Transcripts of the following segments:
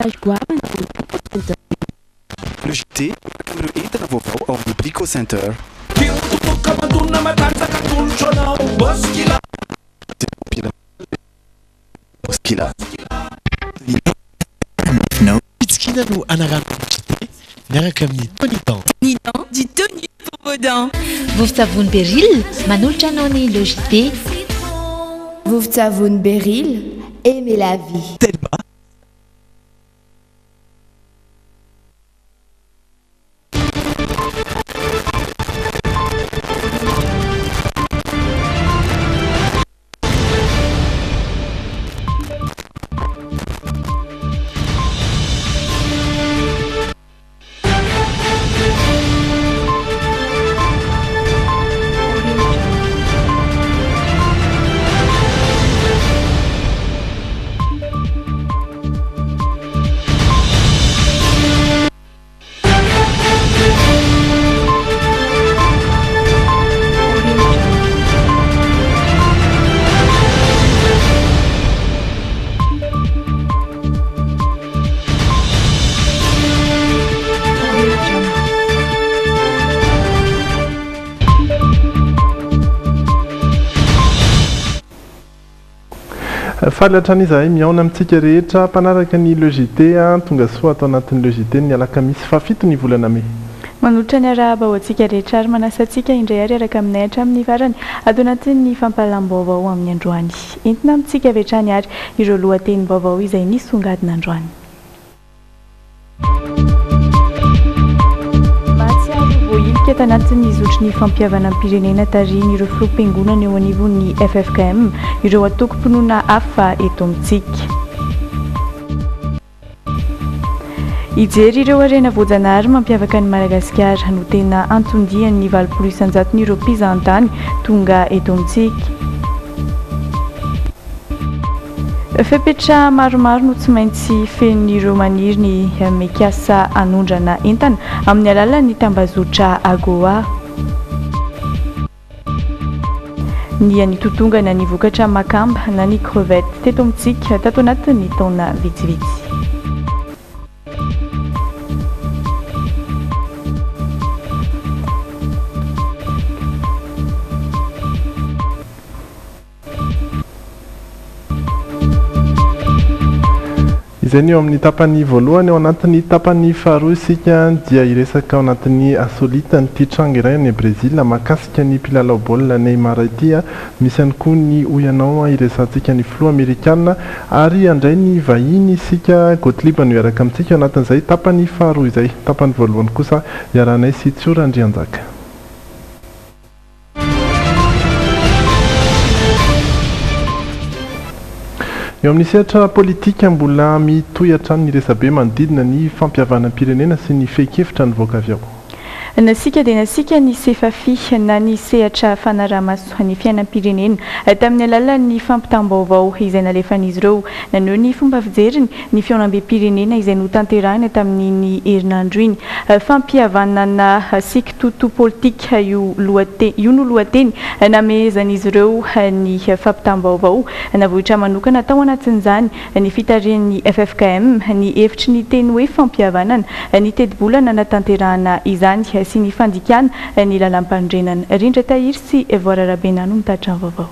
Le JT, le hit of the Brico Center. Boskila. No. Bitskina no anaran. Miaraka amin'ny Tony Dan. Nidan du Tony pour vos dents. Vovtsavony Beril, manolotra anao ny logité. Vovtsavony Beril, aimez la vie. Telma. Fahalatran'izay miaona amintsika rehetra mpanaraka ny logité tonga soa atao anatin'ny logité ny alakamisy fafito ny volana May. Manolotra ny arahaba ho antsika rehetra ary manasa antsika indray ary araka aminay hatramin'ny farany atao anatin'ny fampalam-baovao amin'ny androany. Entina amintsika avy hatrany ary ireo lohatenim-baovao izay nisongadina androany. Voailika tanatin'ny zotry ny fampiavana am-pirenena tariny ireo filoham-piangonana eo anivon'ny FFKM ireo atoko-pinoana hafa eto amintsika. Ijery ireo harena voajanahary mampiavaka ny Madagasikara no tena antondian'ny 800 ireo mpizahan-tany tonga eto amintsika. Fepetra maromaro no tsy maintsy fen'ireo maniry ny mikasa anondrana entana amin'ny alalan'ny tambazotra AGOA. Ny anitotongana ny vokatra makamba na ny crevette teto amintsika tato anatin'ny taona vitsivitsy. Izay ny eo amin'ny tapany voalohany ao anatin'ny tapany faharoa isika dia iresaka ao anatin'ny asolita ny titranga iray any Brésil mahakasika ny mpilalao baolina Neymar ity misy ihany koa ny oyanao iresantsika ny filoha amerikanina ary andray ny vahiny isika Gottlieb no iaraka amintsika ao anatin'izay tapany faharoa izay tapany voalohany kosa iarahanay sy Tsiora Andrianjaka. Eo amin'ny sehatra politika mbola mitohy hatrany ny resabe manodidina ny fampiavana-pirenena sy ny feikefitra ny voaka avy ao. Nasika dia nasika ny sefafi na ny sehatra fanarahamaso ny fiainam-pirenena tamin'ny alalan'ny fampitam-baovao izay nalefan'izy ireo naneo ny fomba fijeriny ny fiaonam-be-pirenena izay notanterahina tamin'ny herinandro iny fampihavanana sikitoto politika io no lohateny namezan'izy ireo ny fampitam-baovao navohitra manokana tao anatin'izany ny fitarian'ny FFKM ny hevitry ny teny hoe fampihavanana ny tedi-bolana natanterahana izany sy ny fandikana ny lalam-pandrenana. Rindra Tahiry sy Evoara Rabenano mitatra vaovao.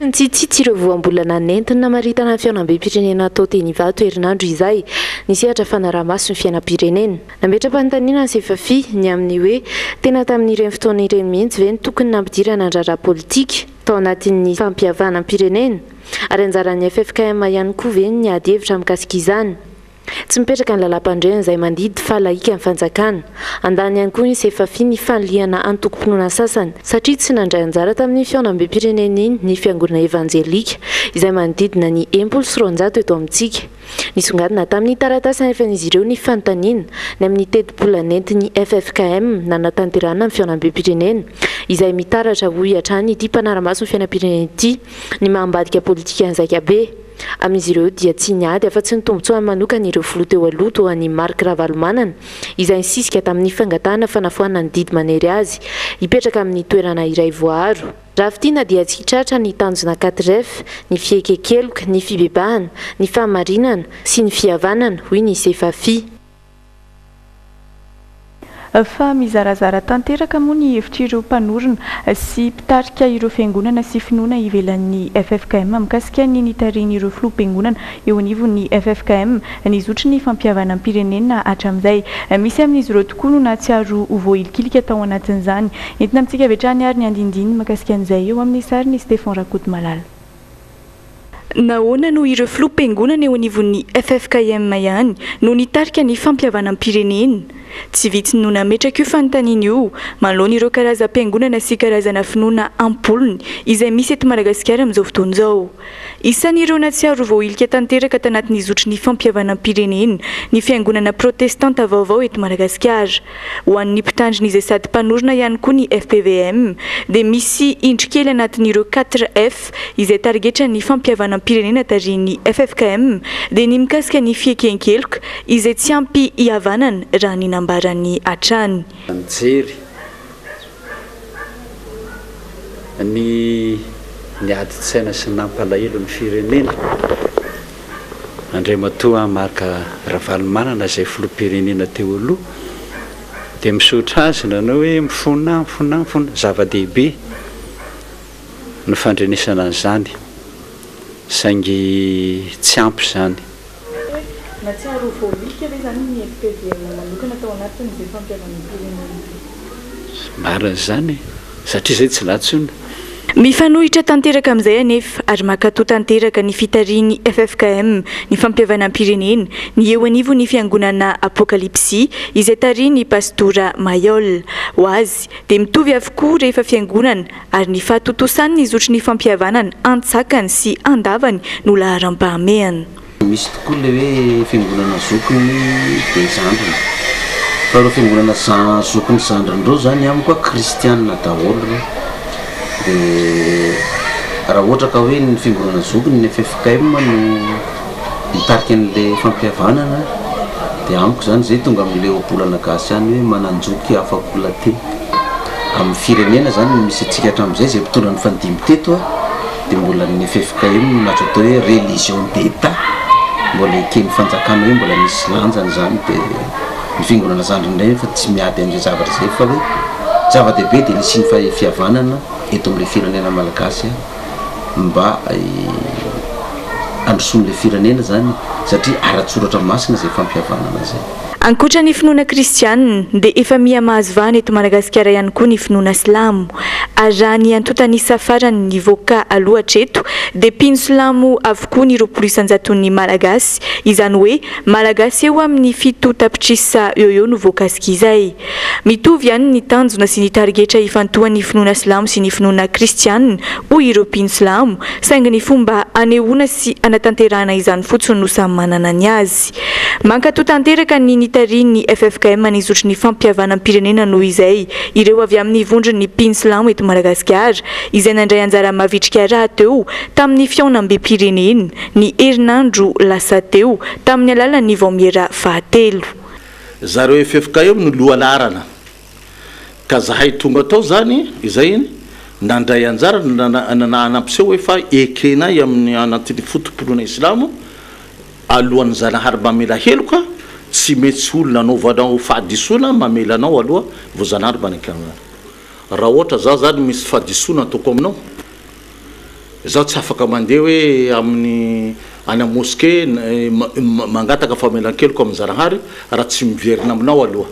Tsitsitsy ireo voambolana nentina maritana fiaonam-be-pirenena atao teny Ivato herinandro izay ny sehatra fanarahamaso ny fiainam-pirenena. Nametra-panontaniana ny sefafi ny amin'ny hoe tena tamin'ireny fotoana ireny mihitsy ve ny tokony nampidirana andrara politika tao anatin'ny fampihavanam-pirenena ary anjaran'ny FFKM ihany koa ve ny ady hevitra mikasika izany. Tsy mipetraka ny lalam-pandrenana izay mandidy fa laika ny fanjakana. Andany ihany koa ny sefafi ny fanliana antoko-pinoana sasany satria tsy nandray anjara tamin'ny fiaonam-be-pirenena iny ny fiangonana evanjelika izay manodidina ny 100 eto amintsika. Nisongadina tamin'ny taratasy anefan'izy ireo ny fanontaniana ny amin'ny teti-bola nentin'ny FFKM na natanterahana ny fiaonam-be-pirenena izay mitaratra ho hiatrany ity mpanaramaso ny fiainam-pirenena ity ny mahambadika politika anjaika be. Amin'izy ireo dia tsy niady afa-tsy ny tombontsoa manokana ireo filoha teo aloha toa ny Marc Ravalomanana izay nisisika tamin'ny fangatahana fanafoana ny didy manery azy hipetraka amin'ny toerana iray voaro. Ravitina dia tsy tratra ny tanjona 4F, ny fiekekeloka, ny fibebahana, ny fahamarinana sy ny fihavanana hoy ny Sefafi. Fa mizarazara tanteraka moa ny hevitrireo mpanorona sy mpitarika ireo fiangonana sy finoana ivelan'ny FFKM mikasika ny nitarian'ireo filoham-piangonana eo anivon'ny FFKM nizotry ny fampihavana amin'ny pirenena hatramin'izay. Misy amin'izy ireo tokoa no nahatsiaro voahilikilika tao anatin'izany. Entina amintsika avetrany ary ny andindiny makasika an'izay eo amin'ny sary ny Stefan Rakotomalala. Nahoana no ireo filoham-piangonana eo anivon'ny FFKM ihany no nitarika ny fampihavana amin'ny pirenena. Tsy vitsy no nametraka io fanontaniana io manoloana ireo karazam-piangonana sy karazana finoana ampolony izay misy eto Madagasikara amin'izao fotoana izao. Isan'ireo natsiaro voahilika tanteraka tanatin'ny zotry ny fampihavana amin'ny pirenena ny fiangonana protestanta vaovao eto Madagasikara. Ho an'ny mpitandrina izay sady mpanorona ihany koa ny FPVM dia misy indrikely anatin'ireo 4F izay targetra ny fampihavana amin'ny pirenena tarian'ny FFKM dia ny mikasika ny fiekenkeloka izay tsy ampy hihavanana raha ny nambaran'ny hatrany. Mijery ny adi-tsaina sy nampalahelo ny firenena Andriamatoa Marc Ravalomanana izay filoham-pirenena teo aloha dia misotra azy nanao hoe mifona zava-dehibe ny fandrenesana an'izany saingy tsy ampy izany. Natsiaro voahilikilika ve zany ny FPVM manokana tao anatin'izay fampihavana amin'ny pirenena? Marina izany satria izay tsy latsona. Mifanohitra tanteraka amin'izay anefa ary makatò tanteraka ny fitarian'ny FFKM ny fampihavana amin'ny pirenena ny eo anivo ny fiangonana Apokalipsy izay tarian'ny pastora Mayol. Ho azy dia mitovy avokoa rehefa fiangonana ary ny fahatotosany ny zotry ny fampihavanana antsakany sy andavany no laharam-pahamehana. Misy tokoa le hoe fiangonana zokiny dia zandrina fa ireo fiangonana zokiny zandrin'ireo zany amiko koa kristianina daholo dia raha ohatra ka hoe ny fiangonana zokiny ny FFKM no mitarika an'ilay fampihavanana dia amiko zany zay tonga amin'ilay obolana gasy any hoe mananjoky afaka olate amin'ny firenena zany misy atsika hatramin'izay zay mpitondra ny fandimby teto dia mbola ny FFKM natao atao hoe religion d'état mbola ekeny fanjakana hoe mbola misy lanjany zany dia ny fiangonana zandrin'ilay fa tsy miady amin'izay zavatra zay fa hoe zava-dehibe dia nisy ny fihavanana eto amin'ilay firenena malagasy mba androsoan'ilay firenena zany satria ara-tsoratra masina zay fampihavanana zay. Ankoatra ny finoana kristianina dia efa mihamahazovana eto Madagasikara ihany koa ny finoana silamo. Ary raha ny antotany safarany ny voka aloha hatreto dia mpino silamo avokoa ny 20 isanjaton'ny malagasy izany hoe malagasy eo amin'ny 7 tapitrisa eo no voakasika izay. Mitovy ihany ny tanjona sy ny targetra ifantohan'ny finoana silamo sy ny finoana kristianina hoy ireo mpino silamo saingy ny fomba anehoana sy anatanterahana izany fotsiny no samy manana ny azy. Mankatò tanteraka ny nitarian'ny FFKM ny zotry ny fampihavana amin'ny pirenena noho izay ireo avy amin'ny vondron'ny mpino silamo eto Madagasikara izay nandray anjara mavitrika raha teo tamin'ny fihaonam-be pirenena ny herinandro lasa teo tamin'ny alalan'ny vaomiera fahatelo. Zareo FFKM no lohalarana ka zahay tonga tao zany izay nandray anjara nanampiseho hoe fa ekenay amin'ny anatin'ny fotopolona islamo alohan'ny zanahary mamela heloka tsy mety olona anaovanao fahadisoana mamela anao aloha vao zanahary manekana. Raha ohatra za zany misy fahadisoana ataoko aminao zaho tsy afaka mandeha hoe amin'ny any moské mangataka famelan-keloko amin'ny zanahary raha tsy miverina aminao aloha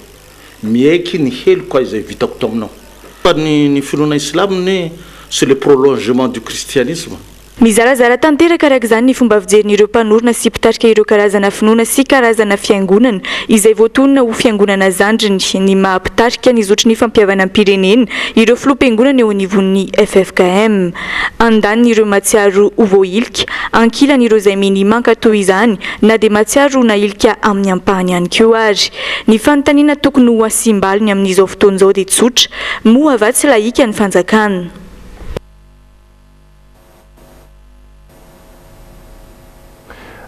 mieky ny heloko izay vitako to aminao. Fa ny finoana islamny c'est le prolongement du christianisme. Mizarazara tanteraka araka izany ny fomba fijerin'ireo mpanorona sy mpitarika ireo karazana finoana sy karazana fiangonana izay voatonona ho fiangonana zandriny ny mahampitarika ny zotry ny fampihavana amin'ny pirenena ireo filoham-piangonana eo anivon'ny FFKM. Andaniny matsiaro ho voahilika ankilan'ireo izay miny mankatò izany na dia matsiaro nahilika amin'ny ampahany ihany koa ary. Ny fanontaniana tokony ho asimbaliny amin'izao fotoan'izao dia tsotra moa avatsy laika ny fanjakana.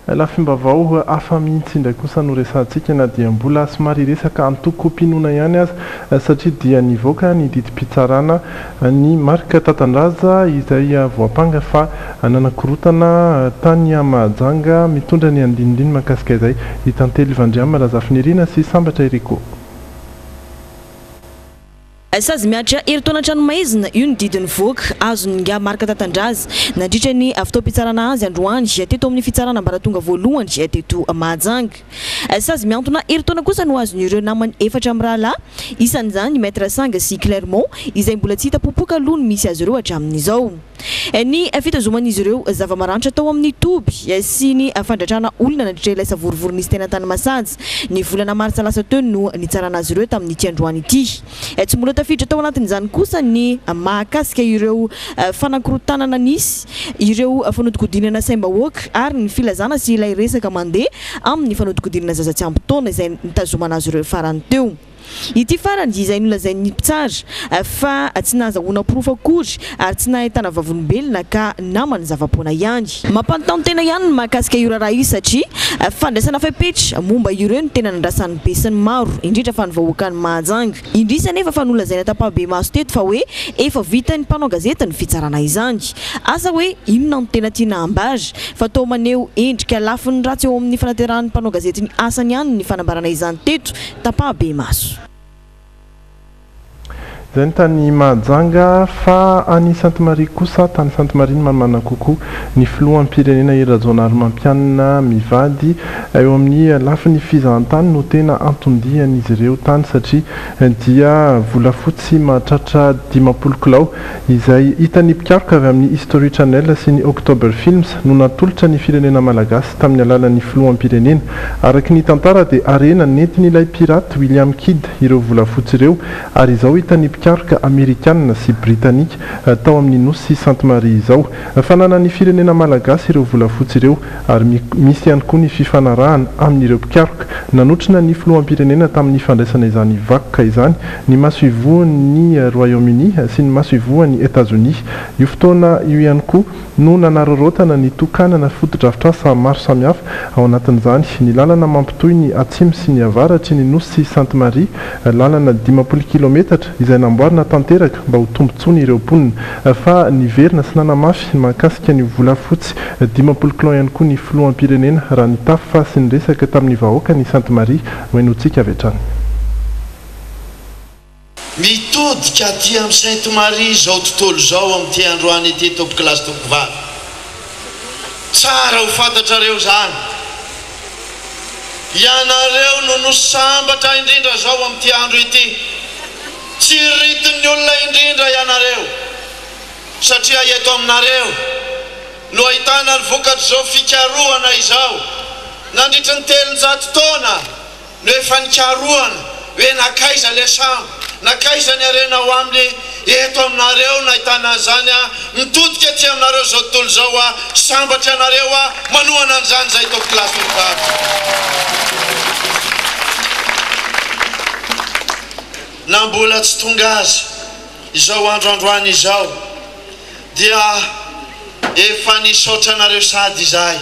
lafimbavao hafa mihitsy indray kosa no resantsika na dia mbola somary resaka antoko mpinoana ihany azy satria dia nivoaka ny didim-pitsarana ny marika Tatandraza izay voapanga fa nanakorotana tany Mahajanga mitondra ny andinindiny makasika izay hitantely Vandriama Razafinirinina sy Sambatra Eriko. Sazy miatra eritaona tranomaizina io ny didiny voaka azony nga marika Tatandraza nandritra ny fotoam-pitsarana azy androany teto amin'ny fitsarana ambaratonga voalohany teto Mahajanga. Sazy miantona eritaona kosa no azony ireo namany efatra amin'ny rahalahy isan'izany Maître Sanga sy Clermont izay mbola tsy hita popoka aloha ny misy azy ireo hatramin'izao. Ny fitazoman'izy ireo zava-maranitra tao amin'ny toby sy ny fandratrana olona nandritra ilay savorovoron'izy tena tany Masazy ny volana martsa lasa teo no nitsarana azy ireo tamin'ny ity androany ity. Tsy mbola tafiditra tao anatin'izany kosa ny mahakasika ireo fanakorotanana nisy ireo fanodikodinana saim-bahoaka ary ny filazana sy ilay resaka mandeha amin'ny fanodikodinana zaza tsy ampy taona izay nitazomana azy ireo farany teo. Ity farany izay nolazain'ny mpitsara fa tsy nahazahoana porofo akory ary tsy nahitana vavolombelona ka namany zava-poana ihany. Mampanontany tena ihany ny mahakasika io raharaha io satria fandraisana fepetra momba ireo no tena nandrasan'ny be sy ny maro indrindra fa ny vahoaka ny Mahajanga. Indrisa nefa fa nolazaina tapabe-maso teto fa hoe efa vita ny mpanao gazety ny fitsarana izany. Asa hoe inona no tena tiana ambary fa tao maneho endrika lafiny ratsy eo amin'ny fanateran'ny mpanao gazety ny asany ihany ny fanambarana izany teto tapabe-maso. Zay tany Mahajanga fa any Sainte Marie kosa tany Sainte Marie manana kokoa ny filohampirenena Erazona Mampianina mivady eo amin'ny lafiny fizahantany no tena antondian'izy ireo tany satria dia volafotsy mahatratra 50 kilao izay hitan'ny mpikaroka avy amin'ny History Channel sy ny October Films no natolotra ny firenena malagasy tamin'ny alalan'ny filohampirenena. Araky ny tantara dia arena nentin'ilay pirate William Kidd ireo volafotsy ireo ary izao hitan'ny mpikaroka Amerikanina sy Britanika tao amin'ny nosy Sainte Marie izao. Fanana ny firenena malagasy ireo volafotsy ireo ary misy ihany koa ny fifanarahana amin'ireo mpikaroka nanotrina ny filohampirenena tamin'ny fandraisana izany vakoka izany ny maso ivoan'ny Royaume-Uni sy ny maso ivoan'ny États-Unis. Io fotoana io ihany koa no nanarorotana ny tokanana fotodrafitrasa maro samihafa ao anatin'izany ny lalana mampitoy ny atsimo sy ny avaratry ny nosy Sainte Marie lalana 50 kilometatra izay namboarina tanteraka mba ho tombontsoany ireo mponina fa niverina sy nanamafy mahakasika ny volafotsy 50 kilao ihany koa ny filohampirenena raha ny tafy fa sy ny resaka tamin'ny vahoaka ny Sainte Marie hoenotsika avy hatrany. Mitodika aty amin'ny Sainte Marie zao tontolo zao amin'ity androany ity topokilasy topovavy tsara ho fantatrareo zany ianareo no sambatra indrindra zao amin'ity andro ity tsy ritin'ny olona indrindra ianareo satria eto aminareo no ahitana ny vokatry zao fikarohana izao nandritra ny 300 taona no efa nikarohana hoe nakaiza le sambo nakaiza ny arena ho amin'ny eto aminareo nahitana zany mitodika aty aminareo zao tontolo zao sambatra anareo manohana an'izany zay topokilasy topovavy. Na mbola tsy tonga azy izao androandroany izao dia efa nisaotra anareo sady izay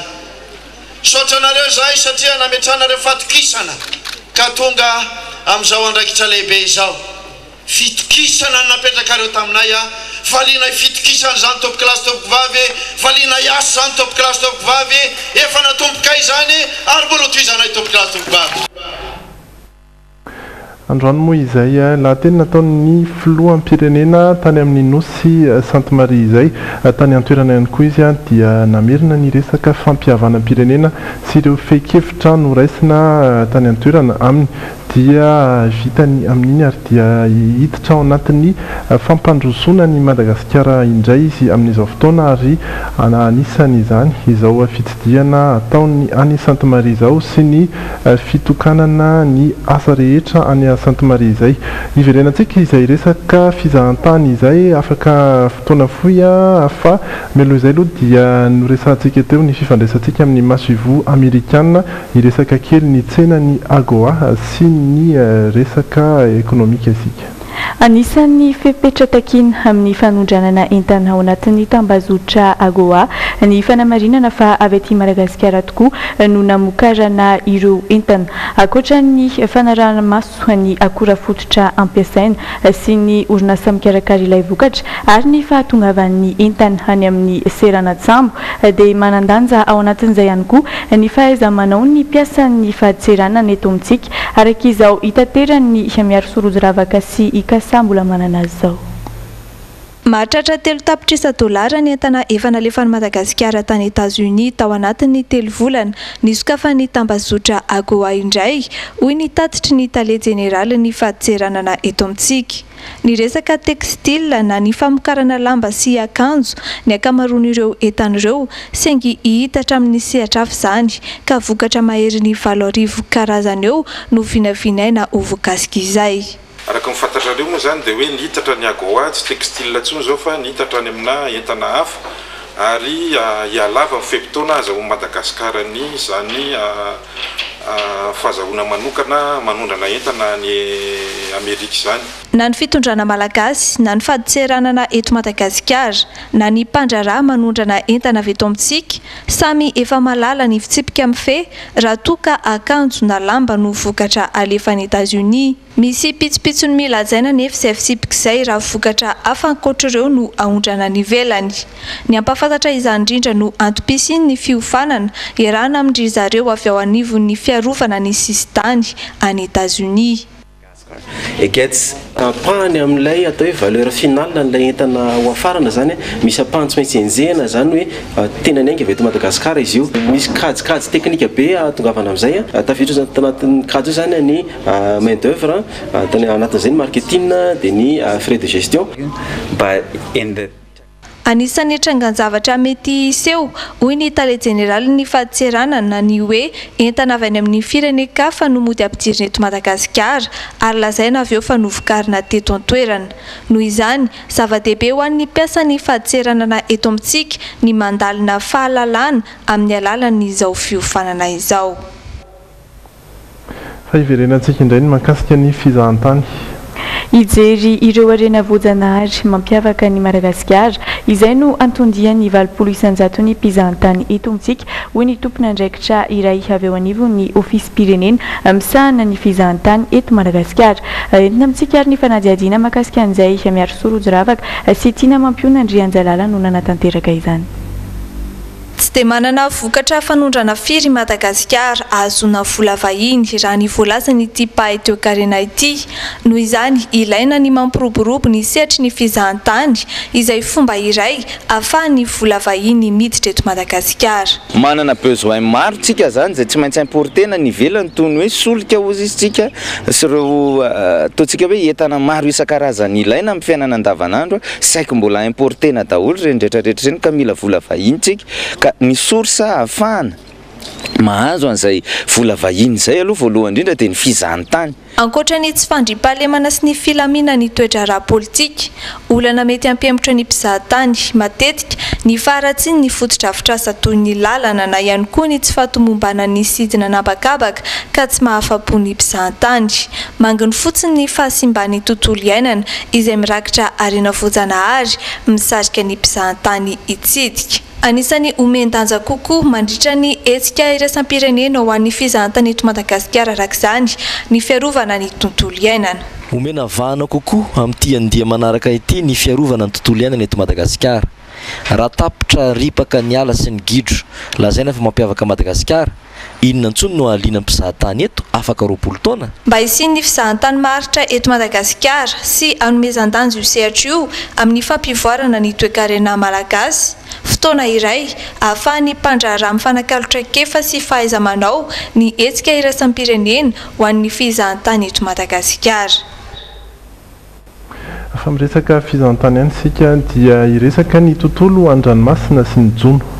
saotra anareo zay satria nametranareo fatokisana ka tonga amin'izao andraikitra lehibe izao fitokisana napetrakareo taminay valiana fitokisana zany topokilasy topovavy valiana iasa zany topokilasy topovavy efa natomboka izany ary mbola tohizanay topokilasy topovavy. Androany moa izay laha teny nataon'ny filohampirenena tany amin'ny nosy Sainte Marie izay tany antoerana ihany koa izy dia namerina ny resaka fampihavanam-pirenena sy ireo feikevitra noraisina tany antoerana aminy dia vitany amin'iny ary dia hiditra ao anatin'ny fampandrosoana ny Madagasikara indray izy amin'izao fotoana ary anisany izany izao fitsidiana ataony any Sainte Marie izao sy ny fitokanana ny asa rehetra any Sainte Marie izay. Iverenantsika izay resaka fizahantany izay afaka fotoana fohy fa melo izay aloha dia noresantsika teo ny fifandraisantsika amin'ny maso ivo Amerikanina iresaka kely ny tsena ny AGOA sy ny resaka ekonomika isika. Anisan'ny fepetra takina amin'ny fanondranana entana ao anatin'ny tambazotra AGOA ny fanamarinana fa avy aty Madagasikara tokoa no namokarana ireo entana akoatra ny fanarahamaso ny akora fototra ampiasaina sy ny orinasa mikarakara ilay vokatra ary ny fahatongavan'ny entana any amin'ny seranatsambo dia manandanja ao anatin'izay ihany koa ny fahaiza-manao ny piasan'ny fahaditseranana eto amintsika araka izao hitaterany miaro sorojo ravaka sy ikasa mbola manana azy zao. Mahatratra 3 tapitrisa dolara ny entana efa nalefan'i Madagasikara tany États-Unis tao anatin'ny 3 volana nisokafan'ny tambazotra AGOA indray hoy ny tatitry ny Tale Jeneraly ny fahaditseranana eto amintsika. Ny resaka textile na ny famokarana lamba sy akanjo ny akamaroan'ireo entan'ireo saingy hihita hatramin'ny sehatra hafa izany ka vokatra mahery ny 7,000 karazany eo no vinavinaina ho voakasika izay. Araka ny fantatrareo moa zany dia hoe nihitatra ny AGOA tsy textile intsony zao fa nihitatra any amina entana hafa ary hialava ny fepitaona azahoan'i Madagasikara ny zany fahazahoana manokana manondrana entana ny Amerika izany. Na ny fitondrana malagasy na ny fahaditseranana eto Madagasikara na ny mpandraraha manondrana entana avy eto amintsika samy efa malala ny fitsipika mife raha toa ka akanjo na lamba no vokatra alefan'ny États-Unis. Misy pitsopitsony milazaina nefa izay fitsipika izay raha vokatra hafa ankoatr'ireo no ahondrana ny ivelany. Ny ampahafantatra izany indrindra no antom-pisiany ny fiofanana iarahana amindry zareo avy ao anivon'ny fiarovana ny sisitany any États-Unis. Egetsy tapahany amin'ilay atao hoe valeur finale n'ilay entana ho afarana zany misy apanjo maintsy enjehana zany hoe tena ny ainga avy eto Madagasikara izy io misy kajikajy teknika be atongavana amin'izay tafiditra anatin'ny kajy io zany ny main d'œuvre anatin'izay ny marketing dia ny frais de gestion. Anisan'ny trangan-javatra mety iseho hoy ny Tale Jeneraly ny fahaditseranana ny hoe entana avy any amin'ny firenen-kafa no mody ampidirina eto Madagasikara ary lazaina avy eo fa novokarina teto an-toerana. Noho izany zava-dehibe ho an'ny mpiasan'ny fahaditseranana eto amintsika ny mandalina fahalalana amin'ny alalan'izao fiofanana izao. Fa iverenantsika indray ny mahakasika ny fizahantany. Ijery ireo harena voajanahary mampiavaka ny Madagasikara izay no antondian'ny 20 isanjaton'ny mpizahantany eto amintsika hoy ny tompon'andraikitra iray avy ao anivon'ny ofisy pirenena misahana ny fizahantany eto Madagasikara. Entina amintsika ary ny fanadihadiana mahakasika an'izay miaro sorojo ravaka sy tiana mampiona Andrianjalala no nanatanteraka izany. Tsy dia manana vokatra fanondrana firy Madagasikara azona vola vahiny raha ny voalazany ity pahay teo karena ity. Noho izany ilaina ny mampiroborobo ny sehatry ny fizahantany izay fomba iray ahafahany vola vahiny miditra eto Madagasikara. Manana besoin maro tsika zany izay tsy maintsy importena ny ivelany toy ny hoe solika ozy isitsika sy ireo ataontsika hoe entana maro isan-karazany ilaina amin'ny fiainana andavanandro saika mbola importena daholo ireny rehetrarehetra ireny ka mila vola vahiny tsika. Ny source ahafahana mahazo an'izay vola vahiny izay aloha voalohany indrindra dia ny fizahantany. Ankoatra ny tsy fandriam-pahalemana sy ny filamina ny toetra ara-politika, olana mety hampiembotra ny mpizahantany matetika ny faharatsiny ny fotodrafitrasa toy ny lalana na ihany koa ny tsy fahatomombana ny sidina nabakabaka ka tsy mahafa-po ny mpizahantany. Manginy fotsiny ny fahasimbany tontolo iainana izay mirakitra harena voajanahary misarika ny mpizahantany hitsidika. Anisany omendanja kokoa mandritra ny hetsika iraisam-pirenena ho an'ny fizahantany eto Madagasikara arak'izany ny fiarovana ny tontolo iainana. Omena vahana kokoa amin'ity andia manaraka ity ny fiarovana ny tontolo iainana eto Madagasikara. Raha tapitra ripaka ny ala sy ny gidro lazaina fa mampiavaka Madagasikara inona ntsony no ahaliana mpizahantany eto afaka 20 taona. Mba isian'ny fizahantany maharitra eto Madagasikara sy anomezan-danja io sehatra io amin'ny fampivoarana ny toe-karena malagasy. Fotoana iray ahafahany mpandraharaha mifanakalotra kefa sy fahaiza-manao ny hetsika iraisam-pirenena ho an'ny fizahantany eto Madagasikara. Fa miresaka fizahantany ihany isika dia iresaka ny tontolo an-dranomasina sy ny jono.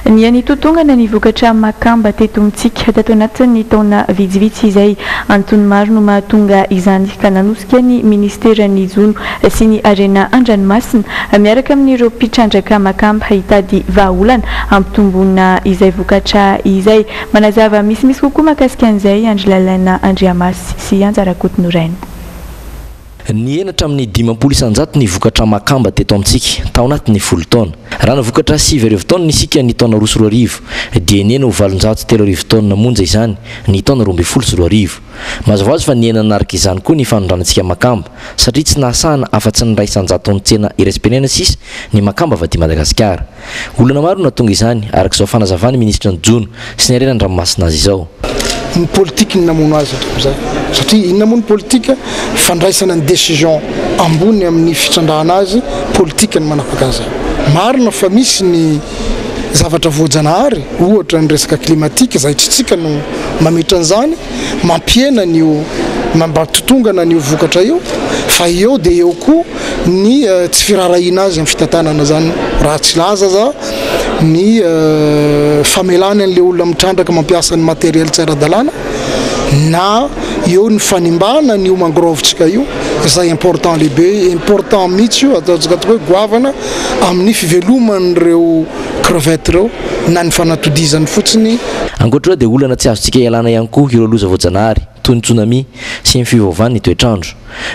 Ny anitotongana ny vokatra makamba teto amintsika tato anatin'ny taona vitsivitsy izay antony maro no mahatonga izany ka nanosika ny ministeran'ny jono sy ny harena an-dranomasina miaraka amin'ireo mpitrandraka makamba hitady vahaolana ampitombona izay vokatra izay. Manazava misimisy kokoa mahakasika an'izay Andry Lalaina Andriamasy sy Anjarakoto Noraina. ny enatra amin'ny 500 ny vokatra makamba teto amintsika tao anatin'ny 10 taona raha na vokatra 7 taona nisika ny taona 2 dia ny ena ho 703 taona monja izany ny taona 12 mazava azy fa ny ena naraka izany koa ny fanondranantsika makamba satria tsy nahasahana afa-tsy ny 100 ny tsena irasim-pirenena sisa ny makamba vaty Madagasikara olona maro na tonga izany araka izao fanazavany ministra ny Jono sy ny arenan-dranomasina azy izao ny politique ny namono azy zay satria iny namono politique fandraisana ny décision ambony amin'ny fitrandrahana azy politique ny manapaka azy marina fa misy ny zavatra voajanahary ohatra ny resaka climatique zay tsitsika no mametra an'izany mampiena ny mambatotongana ny vokatra io fa eo dia eo koa ny tsy firarahina azy amin'ny fitantanana zany raha tsy laza za ny famelana an'le olona mitrandraka mampiasa ny matériel tsy ara-dalàna na eo ny fanimbana ny mangrovintsika io zay important lehibe important mihitsy io ataontsika hoe goavana amin'ny fiveloman'ireo crevette reo na ny fanatodizany fotsiny ankoatra dia olana tsy azontsika ialana ihany koa ireo loza voajanahary toy ny tsunami sy ny fivavahany ny toetrandro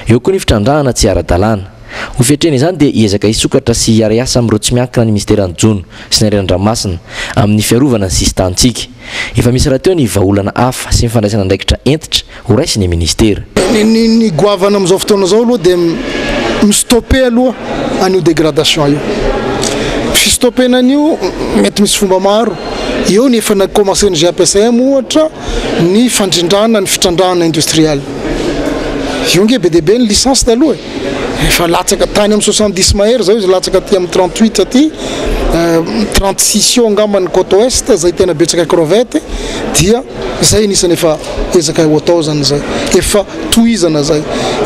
eo koa ny fitrandrahana tsy ara-dalàna ho fiatrena izany dia hiezaka hisokatra sy hiara-iasa amin'ireo tsy miankina ny ministeran'ny Jono sy ny arenan-dranomasina amin'ny fiarovana ny sistantsika efa misy raha teo ny vahaolana hafa sy ny fandraisana andraikitra entitra ho raisiny ministera ny goavana amin'izao fotoana zao aloha dia mistopper aloha an'io dégradation io fistopena an'io mety misy fomba maro eo ny efa nakomancé ny GPCM ohatra ny fandrindrana ny fitrandrahana industriel io nge be dia be ny licence taloha efa latsaka tany amin'ny 70 mahery zao izy latsaka aty amin'ny 38 aty 36 eo angambany côte ouest zay tena betsaka crevette dia zay nisany efa ezaka ho atao zany zay efa tohizana zay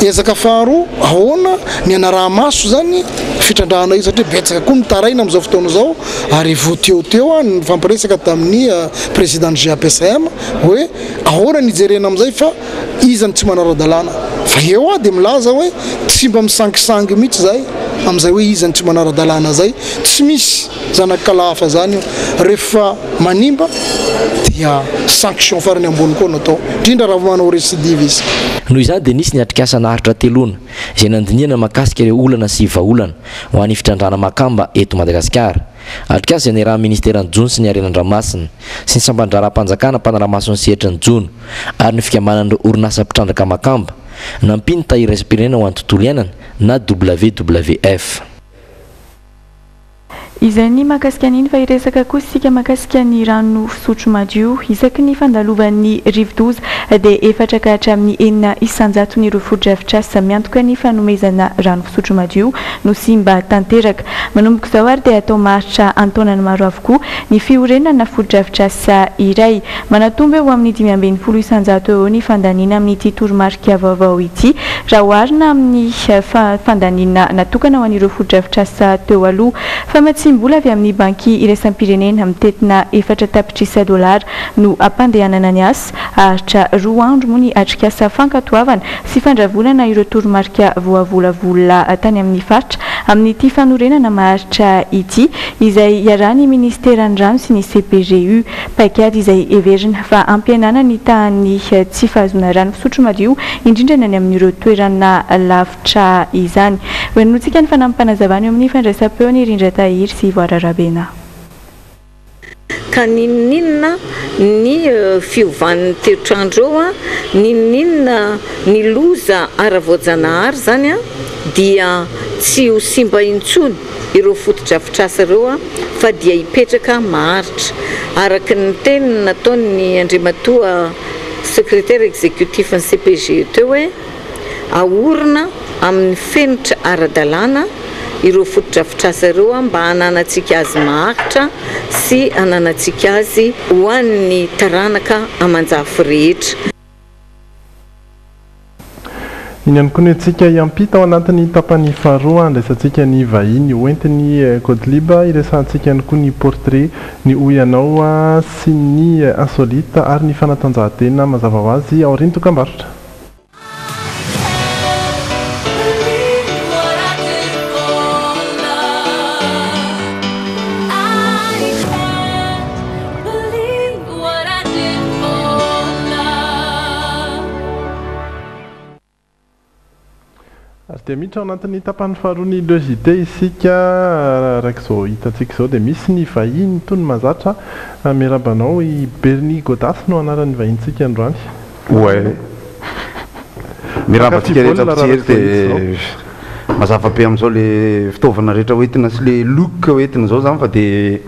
ezaka faharoa ahoana ny anaraha-maso zany fitrandrahana io satria betsaka koa mitaraina amin'izao fotoana zao ary voateoteo ny fampiresaka tamin'ny président ny GPCM hoe ahoana nijerena amin'izay fa izany tsy manara-dalàna fa eo dia milaza hoe tsy mba misangisangy mihitsy zay amin'izay hoe izany tsy manara-dalàna zay tsy misy zanakalafa zany rehefa manimba dia sanction farany ambony koa natao indrindra raha manao récidive izy noho izany dia nisy ny atrikasa naharitra teloana izay nandiniana mahakasika ireo olana sy vahaolana ho an'ny fitrandrana makamba eto Madagasikara atrikasa izay raha ministeran'ny Jono sy ny arenan-dranomasina sy ny sambandraram-panjakana mpanaramasony sehatra ny Jono ary ny fikamanan'ireo orinasa mpitrandraka makamba nampiny tahiry iraisam-pirenena ho an'ny tontolo iainana na WWF izay ny mahakasika an'iny fa iresaka koa sika mahakasika ny rano fisotro madio isaky ny fandalovan'ny rivo-doza dia efatra ka hatramin'ny 900 ny foto-drafitrasa miantoka ny fanomezana rano fisotro madio no simba tanteraka manomboka izao ary dia atao maritra antaonany maro avokoa ny fiorenana foto-drafitrasa iray manatombo eo amin'ny 520 isanjato eo ny fandanina amin'ity toromarika vaovao ity raha oharina amin'ny fandanina natokana ho an'ireo foto-drafitrasa teo aloha fa mbola avy amin'ny banky iraisam-pirenena mitetina 4 tapitrisa $, no ampandehanana ny asa ahatra 2 andro moa ny atrikasa fankatoavana sy fandravolana ireo toromarika voavolavola tany amin'ny faritra amin'ity fanorenana maharitra ity izay iarahany ministeran'ny rano sy ny CPGU paikady izay everina fa ampianana ny tahany tsy fahazona rano fisotro madio indrindra ny amin'ireo toerana lavitra izany hoenontsika ny fanampanazavany amin'ny fandraisam-peo ny Rindra Tahiry sy Voararabena ka ninninna ny fiovan'ny toetrandro eo ninninna ny loza ara-voajanahary zany dia tsy ho simba intsony ireo foto-drafitrasa ireo fa dia hipetraka maharitra araka ny teniny nataon'ny Andriamatoa secrétaire exécutif ny CPGE teo hoe aorina amin'ny fenitra ara-dalàna ireo foto-drafitrasa ireo mba hananantsika azy maharitra sy hananantsika azy ho an'ny taranaka amanjafy rehetra. Iny ihany koa ny antsika iampita ao anatin'ny tapany faharoa andraisantsika ny vahiny hoentin'ny Codeliba iresantsika ihany koa ny portrait ny oyanao sy ny insolite ary ny fanatanjahantena mazava ho azy ao riny tokambarotra. dia miditra ao anatin'ny tapany faharoany logité isika raiky izao hitantsika izao dia misy ny vahiny toy ny mazatra miarabanao i Bernie Godas no anaran'ny vahintsika androany. Ouais. Mirabantsika rehetra mpijery dia mazava be amin'izao le fitaovana rehetra hoentina sy le look hoentina zao zany fa dia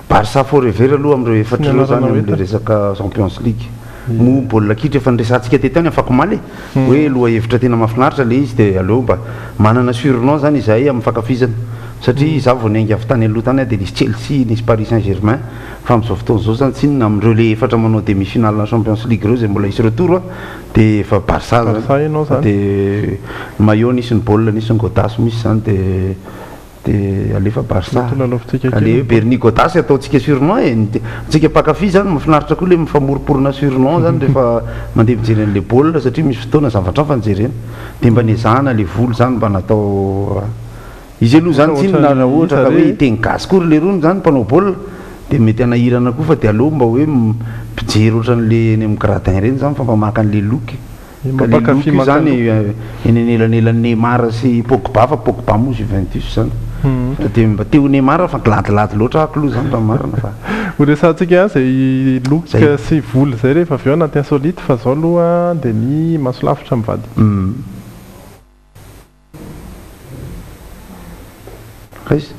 Barça forever aloha amin'ireo efatra ireo zany amin'le resaka Champions League. Mo baolina kitra efa nresantsika teto any afaka maly hoe loha hevitra tena mahafinaritra le izy dia aleo mba manana surnom zany izahay amin'ny fankafizana satria izaho vao niainga avy tany aloha tany dia nisy Chelsea nisy Paris Saint-Germain fa amin'izao fotoana izao zany tsy inona amin'ireo le efatra manao demi-finale na Champions League ireo zay mbola hisy retour dia efa Barça dia maillot nisy ny baolina nisy ny Godas misy zany dia alefa Barça ale Bernie Godas ataontsika surnom tsika mpakafy zany mahafinaritra koa le mifamoriporona surnom zany rehefa mandeha mijery an'le baolina satria misy fotoana zavatra fa nijerena dia mba niezahana le volo zany mba natao izy aloha zany tsy inona ohatra ka hoe hiteny gasy kory le rony zany mpanao baolina dia mety anahirana koa fa dia aleo mba hoe mpijery ohatran'le ny amin'ny gradin reny zany fa mba maka an'le look ka le look io zany eny anelanelan'ny Neymar sy Pogba fa Pogba moa Juventus zany dia mba teo Neymar fa kiladilady loatra ako loha zany mba marina fa horesantsika zay look sy volo zay rehefa avy eo anaty insolite fa zao aloha dia ny masolavitra mivady Chris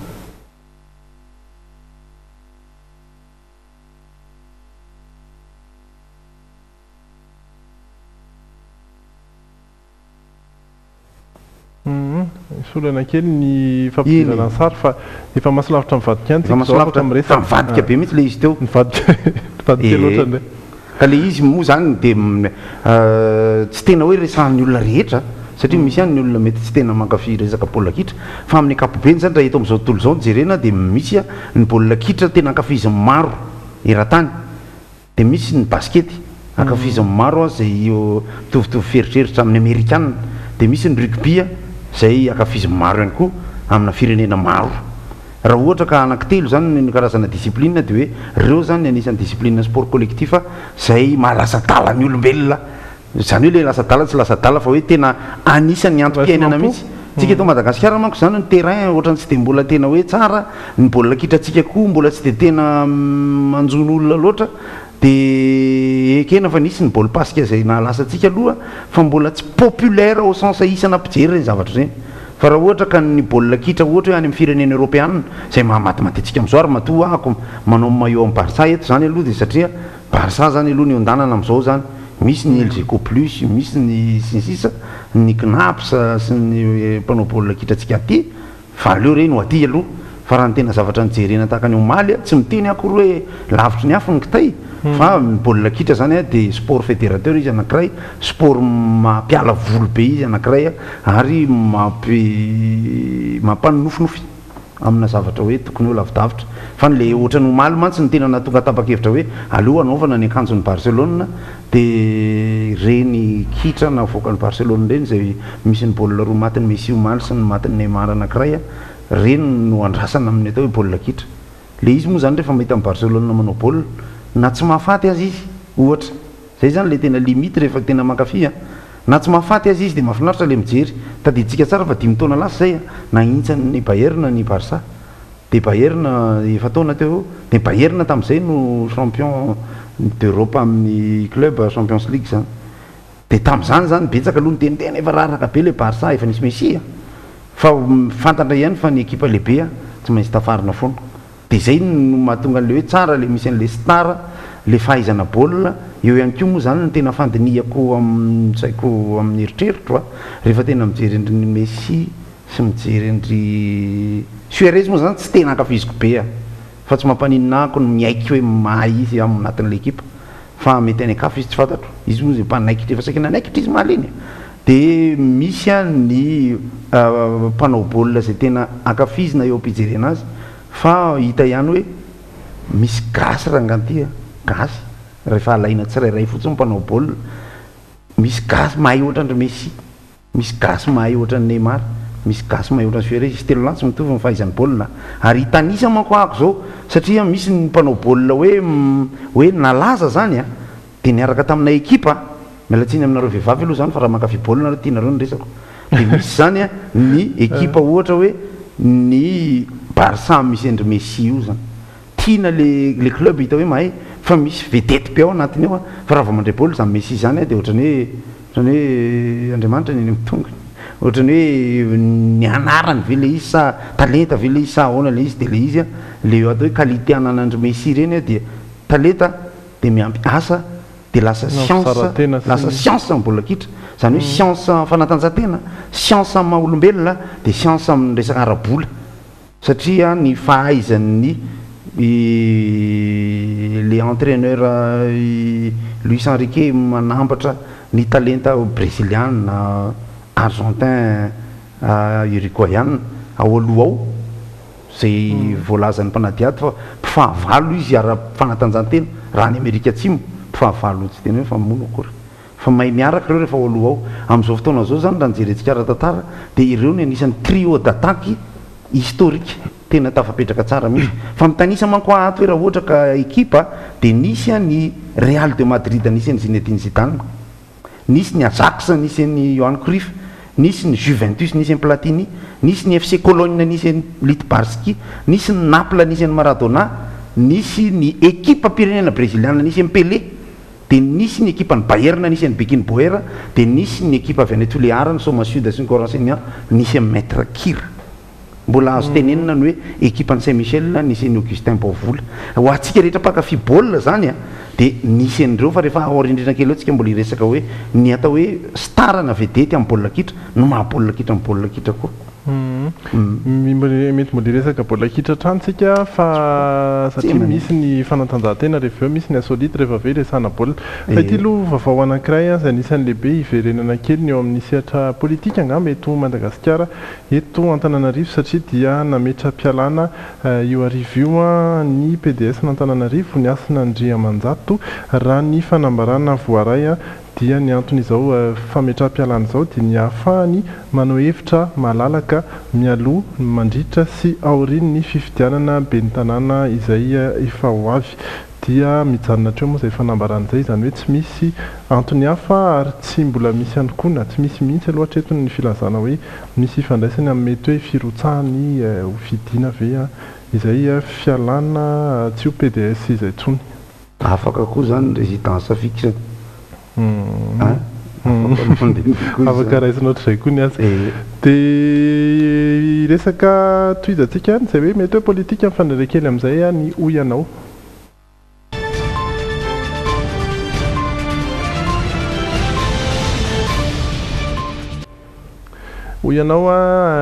solana kely ny fampidizana sary fa efa masolavitra mivadika any masolavitra mivadika be mihitsy le izy teo mivadika loatra ndray ka le izy moa zany dia tsy tena hoe resahan'ny olona rehetra satria misy ihany ny olona mety tsy tena mankafy resaka baolina kitra fa amin'ny ankapobeny zany raha eto amin'izao tontolo izao nijerena dia misy ny baolina kitra tena ankafiziny maro eran-tany dia misy ny baskety ankafiziny maro zay mitovitovy feritreritra amin'ny amerikana dia misy ny rugby zay ankafiziny maro ihany koa amina firenena maro raha ohatra ka anankitelo zany ny karazana discipline dia hoe reo zany anisan'ny discipline sport collectif zay mahalasa-dala ny olombelona zany hoe le lasa-dala tsy lasa-dala fa hoe tena anisan'ny antom-piainana mihitsy tsika eto Madagasikara manko zany ny terrain ohatrany tsy dia mbola tena hoe tsara ny baolina kitra tsika koa mbola tsy dia tena manjon'olona loatra dia ekena fa nisy ny baolina pasika zay nahalasantsika aloha fa mbola tsy populaire au sens isana mpijery reny zavatra reny fa raha ohatra ka ny baolina kitra ohatra hoe any amin'ny firenena européenne zay mahamatymaty antsika amin'izao ary matoa ako manao maillot amin'ny Barça eto zany aloha dia satria Barça zany aloha ny ondanana amin'izao zany misy ny LGK plus misy ny sinsisa ny Knaps sy ny mpanao baolina kitra tsika aty fa aleo reny ho aty aloha fa raha ny tena zavatra nijerena tahaka ny omaly tsy miteny akory hoe lavitry ny hafa ny kitay fa baolina kitra zany dia sport fédérateur izy anankiray sport mampiala volo be izy anankiray ary mampanofinofy amina zavatra hoe tokony hoe lavidavitra fa nle ohatrany omaly mantsy ny tena natonga tapakevitra hoe aleo anaovana ny akanjon'ny Barcelone dia reny kitra na voakany Barcelone reny zay misy ny baolina roa matin'ny Messi omaly sy ny matin'ny Neymar anankiray reny no andrasana amin'ny atao hoe baolina kitra le izy moa zany rehefa mahita amin'ny Barcelone manao baolina na tsy mahafaty azy izy ohatra zay zany le tena limite rehefa tena mankafy na tsy mahafaty azy izy dia mahafinaritra le mijery tadiditsika tsara fa 10 taona lasa zay nahintsany Bayern ny Barça dia Bayern efa taona teo dia Bayern tamin'izay no champion d'Europe amin'ny club Champions League zany dia tamin'izany zany betsaka aloha nitenitena efa raraka be le Barça efa nisy Messi fa fantatra ihany fa ny ekipa lehibe tsy maintsy tafarina foana dia zay no mahatonga an'le hoe tsara le misy an'le star le fahaizana baolina eo ihany koa moa zany ny tena fandinihako saiko amin'ny eritreritro rehefa tena mijery endry Messi sy mijery endry Suarez moa zany tsy tena ankafiziko be fa tsy mampaninina ako no miaiky hoe mahay izy aminatin'le ekipa fa mety any akafy izy tsy fantatro izy moa zay mpanaikitra efa saika nanaikitra izy maleny dia misy ny mpanao baolina zay tena ankafizina eo ampijerena azy fa hita ihany hoe misy gasy raha anganty gasy rehefa alaina tsirairay fotsiny mpanao baolina misy gasy mahay ohatran'ry Messi misy gasy mahay ohatran'ny Neymar misy gasy mahay ohatran'ny Suarez izy telo lantsy mitovy ny fahaizany baolina ary hitanisa manko ako zao satria misy ny mpanao baolina hoe nalaza zany dia niaraka tamina ekipa mialatsiny aminareo vehivavy aloha zany fa raha mankafy baolina raha tianareo ny resako dia misy zany a ny équipe ohatra hoe ny Barça misy endry Messi io zany tiana le club hita hoe mahay fa misy vedety be ao anatiny ao a fa raha vao mandray baolina zany Messi zany a dia ohatrany hoe Andriamanitra ny eny mitongony ohatrany hoe ny anarany ve le izy sa talenta ve le izy sa ahoana le izy dia le izy a le atao hoe qualité ananandry Messi reny a dia talenta dia miampy asa dia lasa science amin'ny baolina kitra zany hoe science fanatanjahantena science amin'ny maha-olombelona dia science amin'ny resaka ara-bola satria ny fahaizan'ny le entraîneur Luis Enrique manambatra ny talenta brésiliana argentin uruguayan ao aloha ao zay voalazan'ny mpanadiady fa mpifahavalo izy ara-fanatanjahantena raha ny Amerika Atsimo mpifahavalo tsy tena hoe fa mono akory fa mahay miaraka ireo rehefa ao aloha ao amin'izao fotoana zao zany raha nijerentsika ara-tantara dia ireo ny anisan'ny trio d'attaque historique tena tafapetraka tsara mihitsy fa mitanisa manko ato hoe raha ohatra ka ekipa dia nisy a ny Real de Madrid nisy ny Zinedine Zidane, nisy ny Ajax nisy ny Johan Cruyff, nisy ny Juventus nisy ny Platini, nisy ny FC Cologne nisy ny Litbarski, nisy ny Naples nisy ny Maradona, nisy ny ekipa pirenena brésiliana nisy ny Pelé, dia nisy ny ekipa ny Bayern nisy ny Beckenbauer, dia nisy ny ekipa avy any Tuléar ny Soma Sud sy ny Corinthians nisy ny Maître Kir. Mbola azo tenenina ny hoe ekipa ny Saint-Michel nisy ny Augustin Bovola. Ho antsika rehetra mpakafy baolina zany a dia nisy an'ireo fa rehefa aorindrina kely eo tsika mbola hiresaka hoe ny atao hoe starana vedety amin'ny baolina kitra no maha baolina kitra amin'ny baolina kitra koa. Mety mbola hiresaka baolina kitra trantsika fa satria misy ny fanatanjahantena rehefa eo misy ny insolite rehefa avy resana baolina fa ity aloha vaovao anankiray izay anisan'ny lehibe hiverenana kely ny eo amin'ny sehatra politika angamba eto Madagasikara eto Antananarivo satria dia nametra mpialana io arivo io ny PDS n'Antananarivo ny asina Andriamanjato raha ny fanambarana voaray dia ny anton'izao fametraha-pialana izao dia ny ahafahany manao hevitra malalaka mialoha mandritra sy aoriany ny fifidianana ben'ny tanàna izay efa ho avy dia mijanona hatreo moa izay fanambaran'izay izany hoe tsy misy antony hafa ary tsy mbola misy ihany koa na tsy misy mihitsy aloha hatreto ny filazana hoe misy ifandraisany amin'ny mety hoe firotsahany ho fidiana ve izay fialana tsy ho PDS izay tsony afaka koa zany résidence fixe afaka raisina ohatr'izay koa ny azy dia resaka toizantsika any izay hoe mety hoe politika mifandray kely amin'izay ny hoy anao. Hoy ianao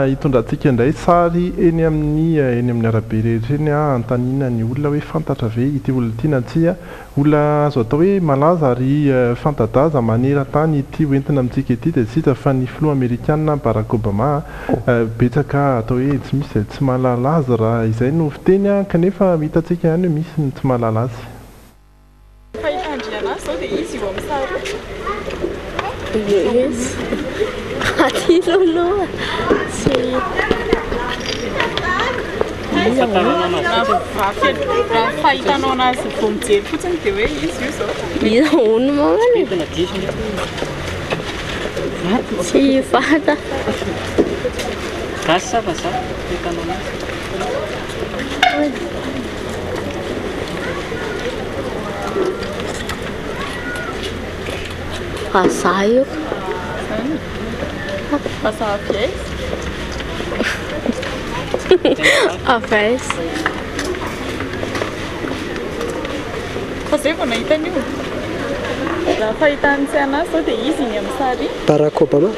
hitondrantsika indray sary eny amin'ny arabe rehetra eny antanina ny olona hoe fantatra ve ity olona ity na tsy olona azo atao hoe malaza ary fantadaza maneran-tany ity hoentina amintsika ity dia tsita fa ny filoha amerikanina Barack Obama betsaka atao hoe tsy misy izay tsy mahalala azy raha izay no fiteny kanefa hitantsika ihany hoe misy ny tsy mahalala azy. Fahitandriana zao dia izy io amin'ny sary Ati lolo si fahitanao anazy vao mijery fotsiny dia hoe izy io zao ono mamany tsy fata gasy sa fa za hitanao anazy vazaha io vazaha pièce avès fa zay vao nahitany io raha fahitany tsy anazy zao dia izy iny amin'ny sary Barack Obama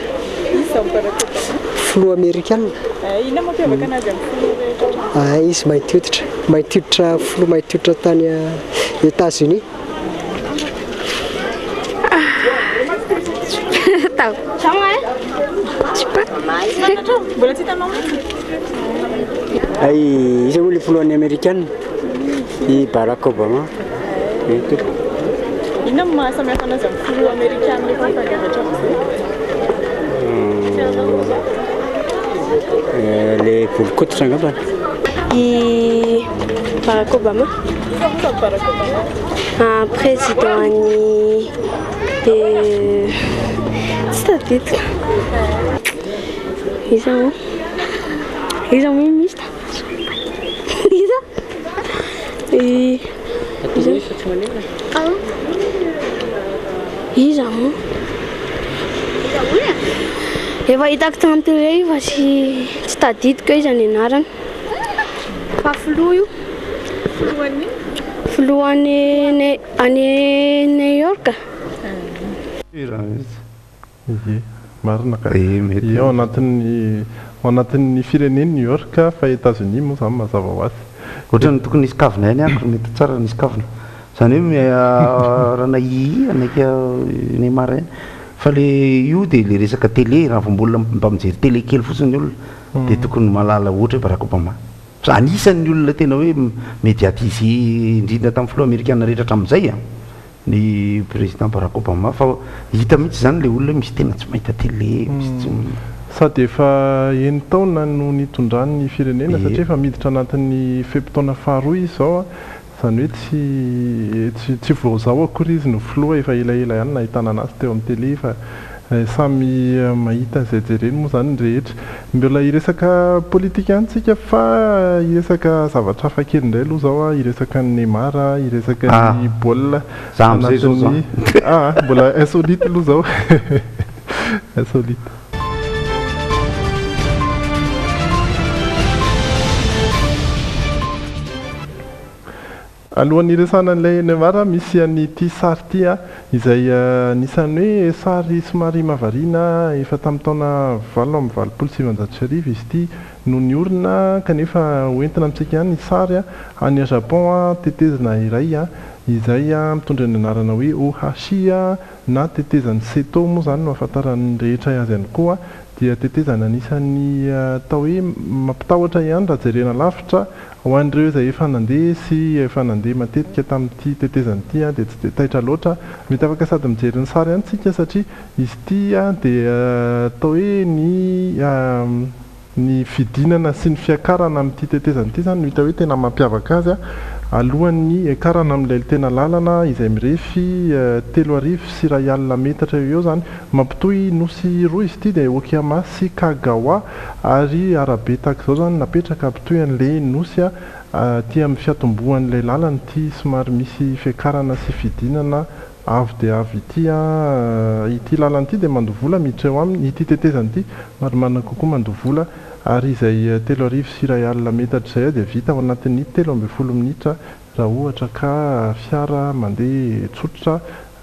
izy zao Barack Obama filoha amerikanina ina mampiavaka anazy amin'ny filoha rehetra izy mainty hoditra filoha mainty hoditra tany États-Unis mbola tsy hitanao mihitsy izy moa le filohan'ny amerikanina i Barack Obama inona mahasamihafa anazy amin'ny filoha amerikanina efa mifandavatra amin'izay le volokotitra angambany i Barack Obama président any tsy tadidiko Iza misy ta. Iza mo. Efa hitako tany télé fa tsy tadidiko izy ny anarany. Fa filoha io. Filoha any New York. Marina ka mety ao anatin'ny fireneny New York fa États-Unis moa zany mazava ho azy. Ohatrany tokony nisy kavina ihany ako mety tsara nisy kavina. Zany hoe rahana anaka Neymar ihany. Fa le io dia le resaka télé raha vombolona mba mijery télé kely fotsiny olona dia tokony malala ohatra hoe Barack Obama. Fa anisan'ny olona tena hoe médiatisé indrindra tamin'ny filoha amerikana rehetra hatramin'izay ny président Barack Obama fa hita mihitsy zany le olona misy tena tsy mahita télé sady efa eny taona no nitondrany ny firenena satria efa miditra anatin'ny fepitaona faharoa izy zao zany hoe tsy voazao akory izy no filoha efa elaela ihany nahitana anazy teo amin'ny télé fa samy mahita zay jereny moa zany rehetra mbola iresaka politika ihany tsika fa iresaka zavatra hafa kely indray aloha zao iresaka ny Neymar iresaka ny baolina anatin'ny mbola insolite aloha zao insolite. Alohan'ny iresana an'ilay Neymar misy an'ity sary ity izay nisan'ny hoe sary somary mahavariana efa tamin'ny taona 1970 izy ity no niorina kanefa hoentina amintsika ihany ny sary any Japon tetezana iray izay mitondra ny anarana hoe Ohashi na tetezan'ny Seto moa zany no ahafantaran'ny rehetra azy ihany koa dia tetezana anisan'ny atao hoe mampitahotra ihany raha jerena lavitra ho an'ireo izay efa nandeha sy efa nandeha matetika tamin'ity tetezana ity dia tsy dia taitra loatra mety afaka sady mijery ny sary ihany tsika satria izy ity dia atao hoe ny fidinana sy ny fiakarana amin'ity tetezana ity zany no hita hoe tena mampiavaka azy alohan'ny ekarana amin'ilay tena lalana izay mirefy 3 sy 1 metatra eo zany mampitohy nosy roa izy ity dia Okayama sy Kagawa ary arabe tahaka izao zany napetraka ampitohy an'ilay nosy ty amin'ny fiatombohan'ilay lalana ity somary misy fiakarana sy fidinana avy dia avy ity lalana ity dia mandovola miditra eo aminy ity tetezana ity maromana kokoa mandovola ary izay 3 sy 1 metatra izay dia vita ao anatin'ny 13 minitra raha ohatra ka fiara mandeha tsotra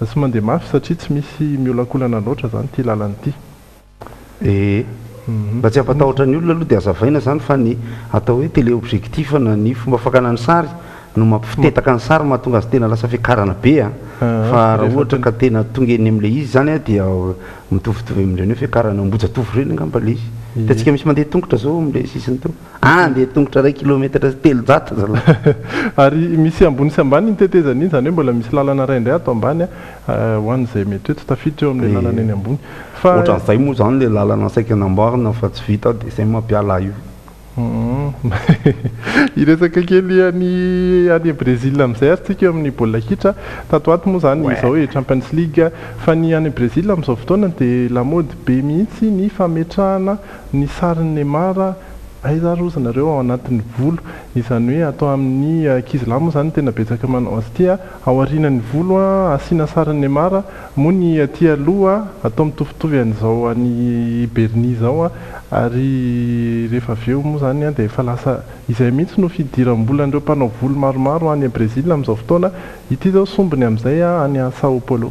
sy mandeha mafy satria tsy misy miolakolana loatra zany ity lalana ity. Mba tsy ampatahotra ny olona aloha dia azavaina zany fa ny atao hoe télé objectif na ny fomba fakana ny sary no mampifitetaka ny sary mahatonga azy tena lasa fiakarana be fa raha ohatra ka tena tonga eny amin'ilay izy zany dia mitovitovy amin'ireny hoe fiakarana ambojatovy ireny angamba le izy. Hitantsika misy mandeha tongotra zao amin'ilay sisiny teo andeha tongotra 1 kilometatra sy 300 zala ary misy ambony sy ambany ny tetezana iny zany hoe mbola misy lalana ray indray ato ambany ho an'izay mety hoe tsy tafiditra eo amin'ilay lalana eny ambony fa ohatran'izay moa zany le lalana saika namboarina fa tsy vita dia izay mampiala io. Iresaka kely any Brésil amin'izay ary tsika eo amin'ny baolina kitra tato ato moa zany izao hoe Champions League fa ny any Brésil amin'izao fotoana dia lamaody be mihitsy ny fametrahana ny sarin'ny Neymar aiza rozy nareo ao anatin'ny volo izany hoe atao amin'ny ankizilahy moa zany tena betsaka manao azy ity ao aorianan'ny volo asiana sarin'ny Neymar moa ny aty aloha atao mitovitovy an'izao any Berni zao ary rehefa avy eo moa zany dia efa lasa izay mihitsy no fidiram-bolan'ireo mpanao volo maromaro any Brésil amin'izao fotoana ity zao sombiny amin'izay any Sao Paulo.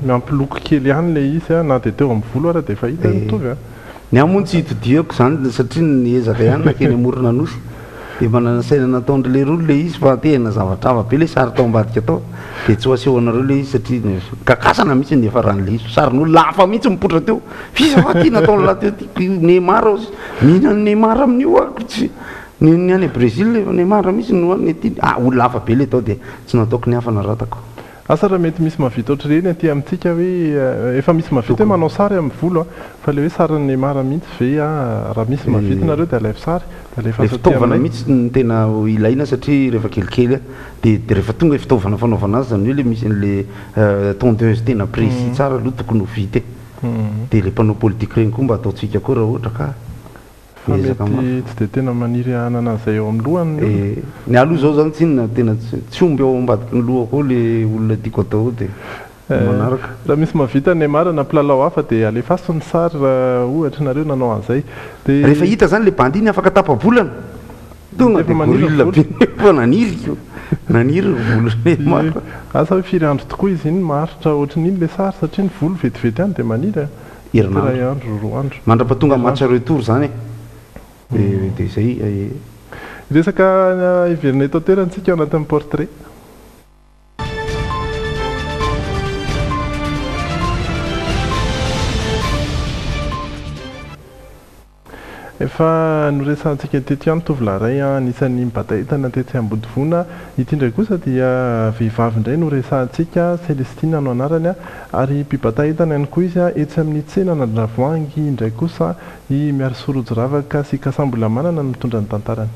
miampiloko kely ihany le izy a na dia teo amin'ny volo ara dia fahita mitovy a ny aho moa tsy hitodiako zany satria niezaka ihany nakeny amorona nosy dia manana saina nataondry le roa le izy fa tena zavatrava be le sary tao ambadika tao dia tsy ho aseho anareo le izy satria kakasana mihitsy ny efa ran'le izy sarin'olo lafa mihitsy mipotra teo fisa fa ty nataony laha teo ty Neymar ozy mihinany Neymar amin'io a tsy ny any Brésil Neymar mihitsy no ny ty olo lafa be le tao dia tsy nataoko ny hafa naratako asa raha mety misy mavita ohatr'ireny aty amintsika hoe efa misy mavita hoe manao sary amin'ny volo a fa le hoe sarin'ny Neymar mihitsy ve raha misy mavita nareo dia alaivo sary le fitaovana mihitsy ny tena ilaina satria rehefa kelikely a dia rehefa tonga fitaovana fanaovana azy zany hoe le misy le tondeuse tena précis tsara aloha tokony ho vita dia le mpanao politique reny koa mba ataontsika koa raha ohatra ka mety tsy dia tena maniry hanana an'izay eo amin'ny lohany ny aloha zao zany tsinona tena tsy omby ao ambadiky ny loha koa le olona tiako atao dia manaraka raha misy mavita Neymar na mpilalao hafa dia alefaso ny sary raha ohatra nareo nanao an'izay dia rehefa hita zany le bandy iny afaka tapa-bolana tonga dia gorilla be fa naniry volo Neymar asa hoe firy andro tokoa izy iny maharitra ohatran'iny le sary satria ny volo vetivety ihany dia maniry herinandro roa andro mandrapatonga match retour zany dia zay resaka iverina eto toerantsika ao anatin'ny portrait efa noresantsika teto ihany tovolahy ray anisan'ny mibataentana tetsy Ambodivona ity indray kosa dia vehivavy indray noresantsika Celestine no anarany ary mpibataentana ihany koa izy etsy amin'ny tsena Nandravoangy indray kosa i miary Sorojoravaka sy Kasambola Manana no mitondra ny tantarany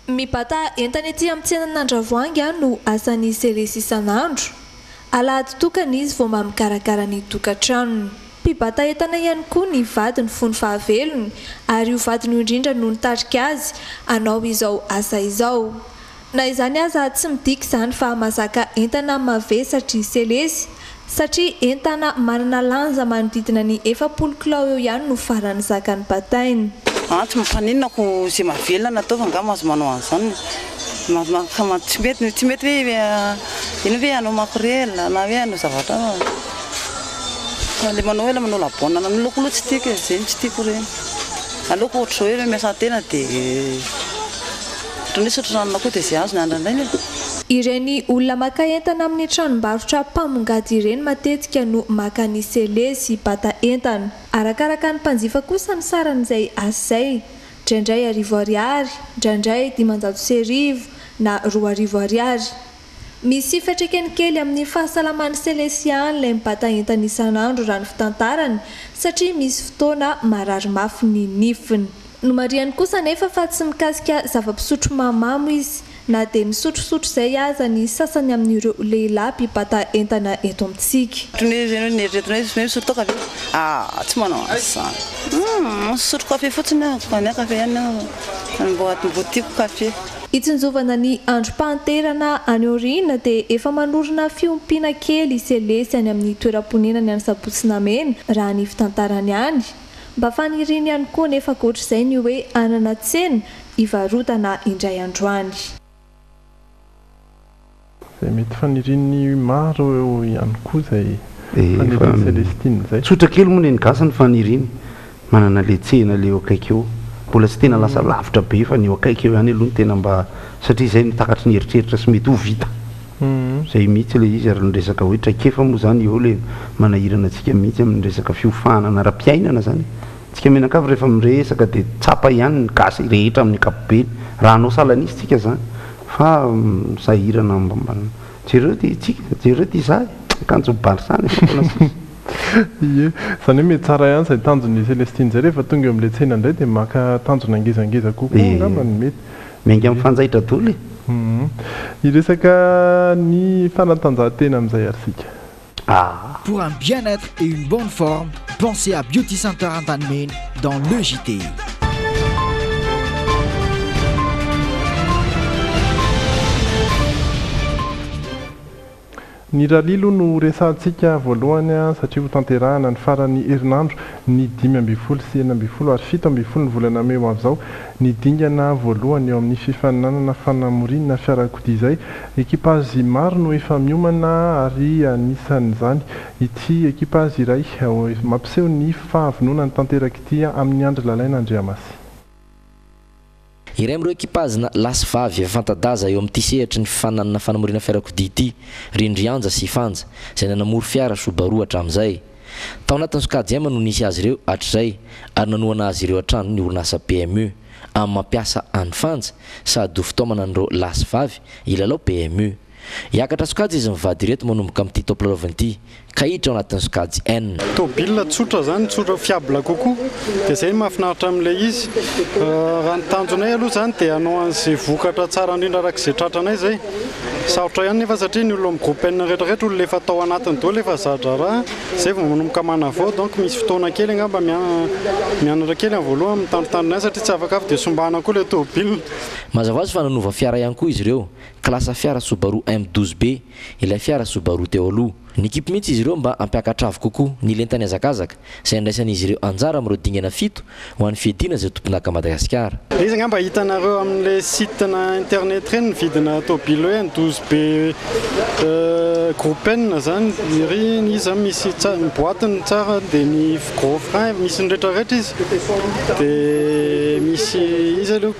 mibata entana ety amin'ny tsena Nandravoangy no asan'ny Celesy isan'andro alahady tokana izy vao mamikarakara ny tokantrano mpibata entana ihany koa ny vadiny fony fahavelony ary io vadiny indrindra no nitarika azy anao izao asa izao na izany aza tsy midika izany fa mazaka entana mavesatry Celesy satria entana manana lanja manodidina ny 400 kilao eo ihany no farany zakany batainy tsy mampaninako izay mavelona natao fa nga mahazo manao an'izany tsy mety hoe ino hoe anao makorela na hoe anao zavatra le manao ela manao labona na loko loha tsy tiako zay tsy tiako reny aleoko ohatra hoe miasa tena dia ohatrany sotro ranona koa dia zay azo ny andrandrainy ireny olona maka entana amin'ny tranombarotra mpamongady ireny matetika no maka ny Celesy bata entana arakaraka ny mpanjifa kosa ny saran'izay asay indraindray 1000 ariary indraindray 500 na 2000 ariary misy fiantraikany kely amin'ny fahasalaman'ny Celesy ilay mibata entana isan'andro raha ny fitantarany satria misy fotoana marary mafy ny nifiny no mariany kosa nefa fa tsy mikasika zava-pisotro mamamo izy na dia misotrosotro izay aza ny sasany amin'ireo lehilahy mpibata entana eto amintsika misotro kafe tsy manao azany misotro kafe fotsiny any kafe ihany mbo tiako kafe itsinjovana ny androm-pahanterana any Aoriana dia efa manorina fiompiana kely Celesy any amin'ny toeram-ponenany any Sabotsinamena raha ny fitantarany any mba faniriany ihany koa nefa ankoatr'izay ny hoe anana tsena ivarotana indray androany zay mety faniriany maro eo ihany koa zay faniriany Celestine zay tsotra kely moa ny gasany faniriny manana le tsena le eo akaiky eo mbola tsy tena lasa lavitra be fa ny eo akaiky eo ihany aloha ny tena mba satria zay mitakatry ny heritreritra sy mety ho vita zay mihitsy le izy ary nyresaka hoe traikefa moa zany eo le manahirana antsika mihitsy amin'ny resaka fiofanana ara-piainana zany tsika menakavy rehefa miresaka dia tsapa ihany ny gasy rehetra amin'ny kapobeny raha anao salanisy tsika zany fa sahirana mbambana jereo ty tsika jereo ty zay akanjo barsany ie zany hoe mety tsara ihany izay tanjony Celestine zay rehefa tonga eo amin'ilay tsena indray dia maka tanjona angezangeza kokoa angambany mety mengy amin'ny fanjaitra dolo iresaka ny fanatanjahantena amin'izay arsika Pour un bien-être et une bonne forme, pensez à Beauty Center Antanmen dans le JT. Ny ralilo no resantsika voalohany satria ho tanterahana ny farany herinandro ny 5 sy 9 ary 7 ny volana May avy izao ny dingana voalohany eo amin'ny fifaninanana fanamorinana fiarakodia izay ekipazy maro no efa miomana ary anisan'izany ity ekipazy iray mampiseho ny fahavonona ny tanterak'ity amin'ny andro lalaina Andriamasy. Iray amin'ireo ekipazina lasy vavy fantadaza eo amin'ity sehatra ny fifananana fanamorina fiarakodia ity Rindrianja sy Fanja izay nanamory fiara Subaru hatramin'izay. Tao anatin'ny sokajy no nisy azy ireo hatr'izay ary nanoana azy ireo hatrano ny orinasa PME amin'ny mampiasa any Fanja sady ho fitaomana an'ireo lasy vavy ilalao PME. Hiakatra sokajy izy mivady ireto manomboka amin'ity topolaovana ity ka hiditra ao anatin'ny sokajy N. Tôbila tsotra zany, tsotra fiabla kokoa dia izay mahafinaritra amin'ilay izy. Raha ny tanjonay aloha zany dia hanao an'izay vokatra tsara indrindra arak'izay tratranay izay. Sarotra ihany nefa satria ny olona amin'ny groupe N rehetrarehetra olona efa tao anatiny daholo efa zatra raha izay vao manomboka manavao donc misy fotoana kely angamba mianatra kely amin'ny voalohany mitandrotandrona satria tsy afaka avy dia sombana koa ilay tôbila. Mazava ho azy fa nanova fiara ihany koa izy ireo klasa fiara Subaru M12B ilay fiara Subaru teo aloha. Ny ekipa mihitsy izy ireo mba hampiakatra avy kokoa ny lentany hazakazaka izay andraisan'izy ireo anjara amin'ireo dingana 7 ho an'ny fiadiana izay tomponaka Madagasikara. Izy angamba hitanareo amin'ilay sitena internet reny ny vidina tôbila hoe M12B groupe N zany iry izy misy boatiny tsara dia ny gros frein misy ny rehetrarehetra izy dia misy izy aloha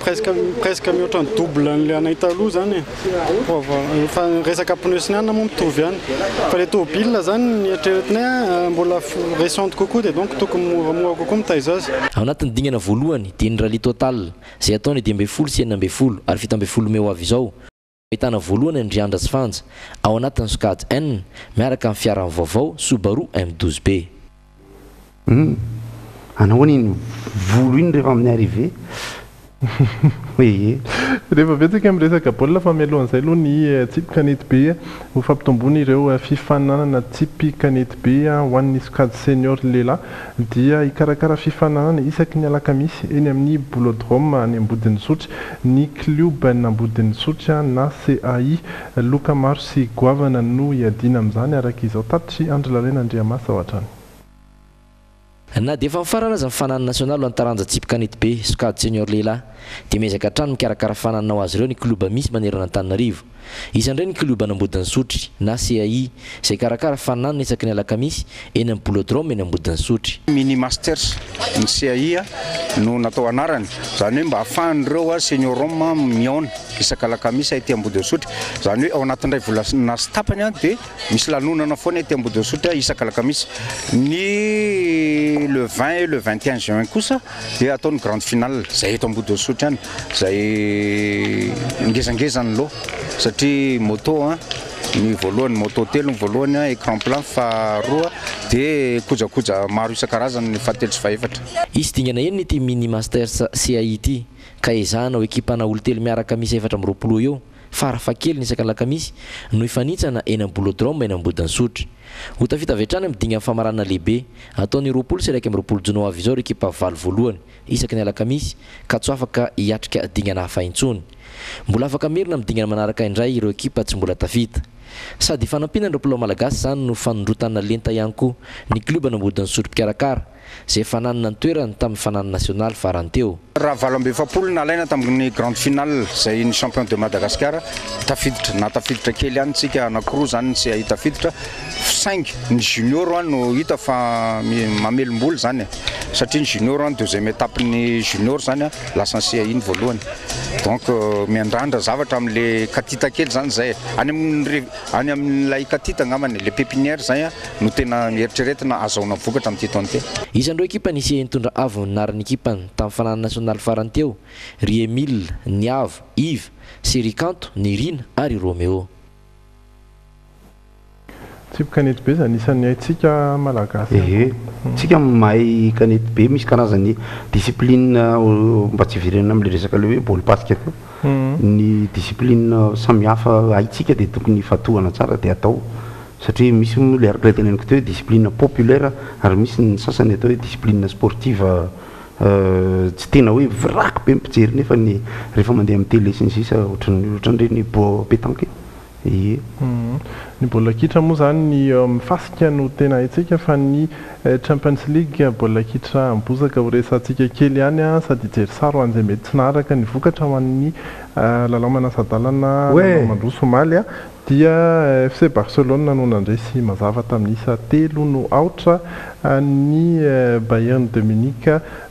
presque mihoatra ny double n'ilay anay taloha zany fa resaka pneu sy ny anona moa mitovy ihany fa ilay tôbila zany ny eritreretinay mbola récente kokoa dia donc tokony moramora kokoa mitaiza azy. Ao anatin'ny dingana voalohany dia ny rally total izay ataony 12 sy 9 ary 17 May avy izao ahitana voalohany Rindrianja sy Fanja ao anatin'ny sokajy N miaraka amin'ny fiara vaovao Subaru M12B. Anao ny volo iny rehefa amin'ny arrivé rehefa betsaka miresaka baolina fa mialohan'izay aloha ny tsipy kanety be ho fampitombony ireo fifananana tsipy kanety be ho an'ny sokajy senior lehilahy dia hikarakara fifananana isaky ny alakamisy eny amin'ny bolodrome any Ambodin'ny Sotry ny club ny Ambodin'ny Sotry na CAI loka maro sy goavana no hiadiana amin'izany araka izao tatitry andro lalaina Andriamasy ao hatrany. Na dia efa mifarana azy amin'ny fanana nasionaly ho an'ny taranja tsipy kanety be sokajy senior lehilahy dia miezaka hatrany mikarakara fanana ho azy ireo ny kluba misy manerana Antananarivo. Isan'ireny ny kluba Ambodin'ny Sotry na CAI izay karakara fanana isaky ny alakamisy eny amin'ny bolodrome eny Ambodin'ny Sotry. Mini Masters ny CAI no natao anarany zany hoe mba ahafahan'ireo senior Roma miaona isaka alakamisy aty Ambodin'ny Sotry zany hoe ao anatin'indray volana sy tapany dia misy lanonana foana aty Ambodin'ny Sotry isaka alakamisy. Ny le 20 et le 21 juin kosa dia ataony grande finale zay eto Ambodin'ny Sotry any zay ngezangezany loha satria moto ny voalohany moto telo ny voalohany écran plan faharoa dia kojakoja maro isan-karazany ny fahatelo sy fahaefatra. Izy dingana eny ity Mini Masters CAI ity ka ezahana ho ekipana olotelo miaraka misy 420 eo farafakely ny isaka alakamisy no ifanitsana eny amin'ny bolodrome eny Ambodin'ny Sotry. Ho tafita avy hatrany amin'ny dingana famarana lehibe ataony 20 sy 20 jona avy izao ekipa valo voalohany isaky ny alakamisy ka tsy afaka hiatrika dingana hafa intsony. Mbola afaka merina amin'ny dingana manaraka indray ireo ekipa tsy mbola tafita. Sady fanampina ireo mpilalao malagasy zany no fanondrotana lenta ihany koa ny kluba Ambodin'ny Sotry mpikarakara izay fananana ny toerany tamin'ny fanana nasionaly farany teo. Raha 27 nalaina tamin'ny grande finale zay ny champion de Madagascar tafiditra kely ihany tsika anankiroa zany tsy ahita tafiditra 5 ny junior no hita fa mamelom-boly zany satria ny junior deuxième étape ny junior zany lasa ny CAI ny voalohany donc miandrandra zavatra amin'le katita kely zany zay any amin'ilay katita angambany le pépinière zay no tena mieritreretina azahoana vokatra amin'ity taona ty. Isan'ireo ekipa nisy nitondra avo nariny ekipany tamin'ny fanana nasionaly farany teo ry Emile, Niavo, Yves, Serikanto, Nirina ary Roméo. Tsipy kanety be zany isan'ny haitsika malagasy. Tsika mahay kanety be misy karazany discipline mba tsy virena amin'le resaka le hoe baolina basket ny discipline samihafa haitsika dia tokony fatohana tsara dia atao satria misy le araka teneniko teo hoe discipline populaire ary misy ny sasany atao hoe discipline sportive tsy tena hoe vraky be mpijery nefa ny rehefa mandeha amin'ny télé sy ny sisa ohatran'ireny pétanque. ny baolina kitra moa zany ny mifasika no tena haitsika fa ny Champions League baolina kitra ambozaka ho resantsika kely ihany sady jery saro an'izay mety tsy naharaka ny vokatra ho an'ny lalao manasadalana mandroa Somaly dia FC Barcelone no nandresy mazava tamin'isa 3-0 ny Bayern de Munich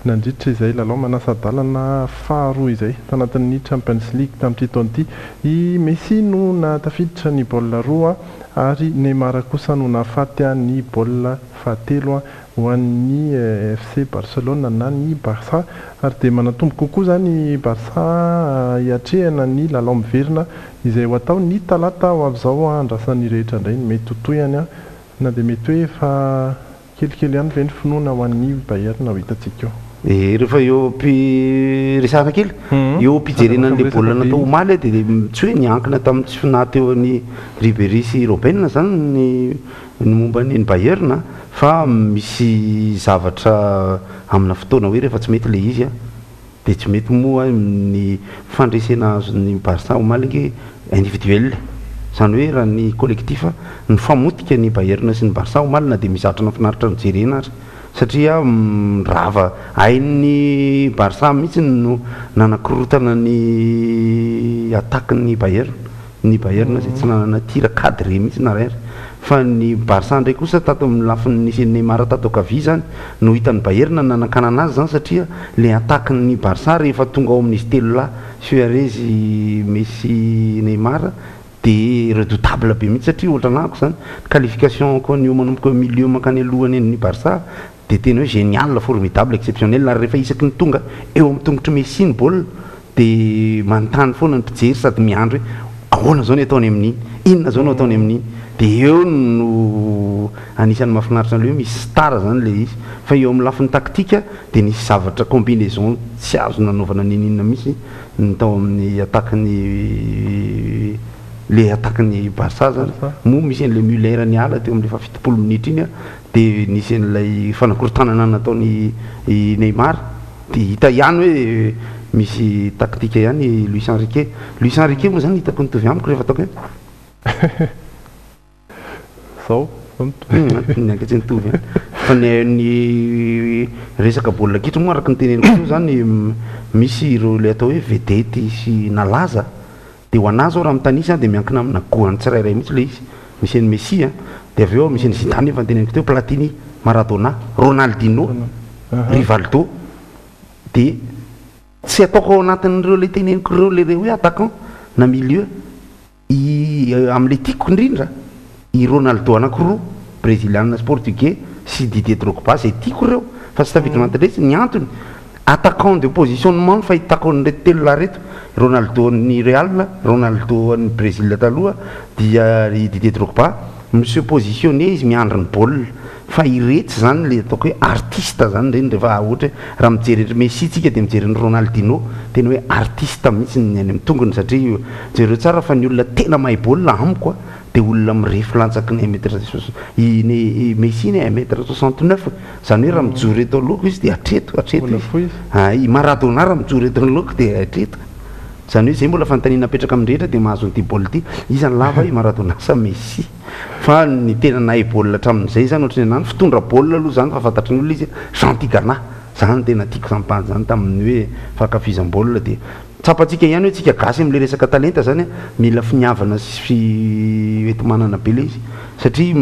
nandritra izay lalao manasadalana faharoa izay tanatin'ny Champions League tamin'ity taon'ity. I Messi no natafiditra ny baolina roa ary Neymar kosa no nahafaty ny baolina fahatelo ho an'ny FC Barcelone na ny Barça ary dia manatombo kokoa zany Barça hiatrehana ny lalao miverina izay ho atao ny talata ho avy izao andrasan'ny rehetra indray ny mety totoyany na dia mety hoe efa kelikely ihany ve ny finoana ho an'ny Bayern ho hitantsika eo. Rehefa eo resahana kely eo mpijerenan'le baolina natao omaly dia tsy hoe niankina tamin'ny tsy finaty eo ny Ribéry sy Robben zany ny momba ny Bayern fa misy zavatra amina fotoana hoe rehefa tsy mety le izy dia tsy mety moa ny fandresena azon'ny Barça omaly individuel zany hoe raha ny collectif ny famotika ny Bayern sy ny Barça omaly na dia mizatrana finaritra mijerena ary satria rava hain'ny Barça mihitsy no nanakorotana ny attaque ny Bayern zay tsy nanana tira cadré mihitsy narary fa ny Barça ndray kosa tato amin'ny lafiny nisy Neymar tato kavy zany no hitan'ny Bayern nanakana anazy zany satria le attaque ny Barça rehefa tonga ao amin'izy telo la Suarez, Messi, Neymar dia redoutable be mihitsy satria ohatra anahako zany qualification koa ny manomboka milieu mankany alohany ny Barça dia tena hoe génial, formidable, exceptionnel ary rehefa isaky ny tonga eo amin'ny tongotry Messi ny baolina dia manontany foana ny mpijery sady miandro hoe ahoana zao ny ataony amin'iny, inona zao no ataony amin'iny dia eo no anisan'ny mahafinaritra an'ilay hoe misy star zany le izy fa eo amin'ny lafiny taktika dia nisy zavatra combinaison tsy azo nanaovana ninina misy ny tao amin'ny attaque-ny Barça zany moa misy an'ilay Muller ny ala teo amin'ilay 70 minitra iny dia nisy an'ilay fanakorotanana nataony Neymar dia hita ihany hoe misy taktika ihany Luis Enrique moa zany hitako nitovy amiko rehefa ataoko zao niankatsy nitovy fa ny resaka baolina kitra moa araka ny teneniko zany misy ireo le atao hoe vedety sy nalaza dia ho anazy ao raha mitanisa dia miankina amina goany tsirairay mihitsy le izy misy an'ny Messi dia avy eo misy ny Zidane efa nyteneniko teo Platini, Maradona, Ronaldinho, Rivaldo dia tsy ataoko ao anatin'ireo le teneniko ireo le hoe attaquant na milieu amin'le tiako indrindra i Ronaldo anakiroa brésiliana sy portugais sy Didier Drogba zay tiako ireo fa tsy tafiditra anatin'iretsy ny antony attaquant de positionnement no fahitako an'ireto telo lareto Ronaldo ny Real, Ronaldo ny Brésil taloha dia Didier Drogba monsieur positionné izy miandry ny baolina fa ireto zany le ataoko hoe artiste zany reny rehefa ohatra raha mijery Messi tsika dia mijery ny Ronaldinho tena hoe artiste mihitsy ny any amin'ny tongony satria jereo tsara fa ny olona tena mahay baolina amiko dia olona mirefy lantsaka ny 1m Messi ny 1m69 zany hoe raha mijoro eto aloako izy dia atreto i Maradona raha mijoro eto aloako dia atreto zany hoe zay mbola fanontaniana apetraka amin'nyrehetra dia mahazo n'ity baolina ity izany lava i Maradona sa Messi fa ny tena nahay baolina hatramin'izay zany ohatrany anany fitondra baolina aloha zany fa fantatry ny olona izy Jean Tigana zany tena tiako sampany zany tamin'ny hoe fankafizam-baolina dia tsapatsika ihany hoe tsika gasy amin'le resaka talenta zany mila finiavana sy etomanana be le izy satria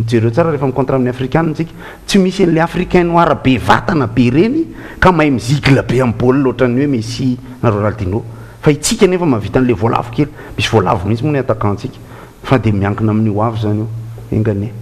jereo tsara rehefa micontra amin'ny africaine tsika tsy misy an'le africain noir be vatana be reny ka mahay mizigla be amin'ny baolina ohatrany hoe Messi na Ronaldinho fa itsika nefa mahavita an'le voalavo kely misy voalavo mihitsy moa ny attaquant-tsika fa dia miankina amin'ny hoavy zany io engane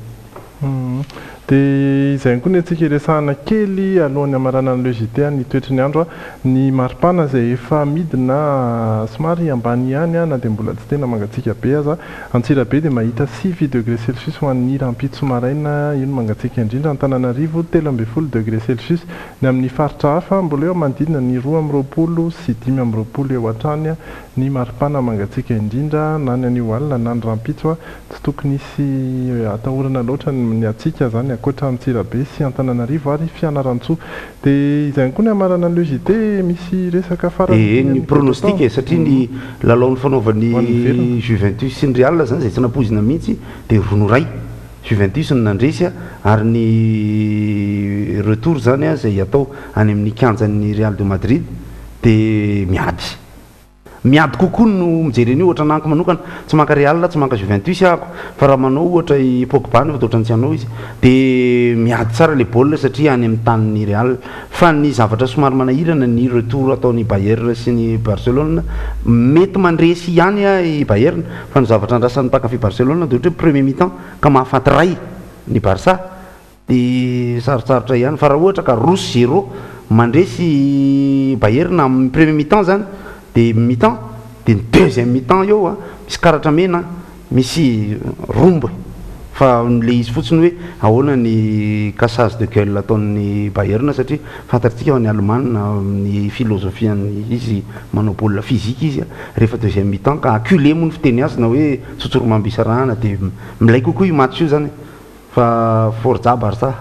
dia izay koa ny antsika resahana kely alohan'ny amarana an'le JT ny toetry ny andro ny maripana izay efa midina somary ambany ihany na dia mbola tsy tena mangatsika be aza Antsirabe dia mahita 6 degré celsius ho an'ny rampitso maraina io no mangatsika indrindra Antananarivo 13 degré celsius ny amin'ny faritra hafa mbola eo manodidina ny 2 sy 5 eo hatrany ny maripana mangatsika indrindra na ny anio alina na ny rampitso tsy tokony hisy atahorana loatra ny atsika zany akoatra Antsirabe sy Antananarivo ary Fianarantsoa dia izay koa ny amarana ny logité misy resaka farany ny pronostic satria ny lalaon'ny fanaovan'ny Juventus sy ny Real zany zay tsy napozina mihitsy dia ronoray Juventus ny nandresy ary ny retour zany zay atao any amin'ny kianjan'ny Real de Madrid dia miady kokoa no mijery an'io ohatra nanko manokana tsy maka Real tsy maka Juventus ako fa raha manao ohatra i Pogba nefa totrany tsy anao izy dia miady tsara le baolina satria any amin'ny tanin'ny Real fa ny zavatra somary manahirana ny retour ataon'ny Bayern sy ny Barcelone mety mandresy ihany i Bayern fa ny zavatra andrasan'ny mpakafy Barcelone dia ohatra hoe premier mi-temps ka mahafaty ray ny Barça dia sarotsarotra ihany fa raha ohatra ka 0-0 mandresy Bayern amin'ny premier mi-temps zany dia mi-temps dia ny deuxième mi-temps eo misy karatra mena misy rombo fa le izy fotsiny hoe ahoana ny cassage de gueule ataon'ny Bayern satria fantatsika ny Allemagne ny filosofiany izy manao baolina physique izy rehefa deuxième mi-temps ka acculé moa ny fiteny azy na hoe tsotsoromambisarahana dia milay kokoa io match io zany fa Forza Barça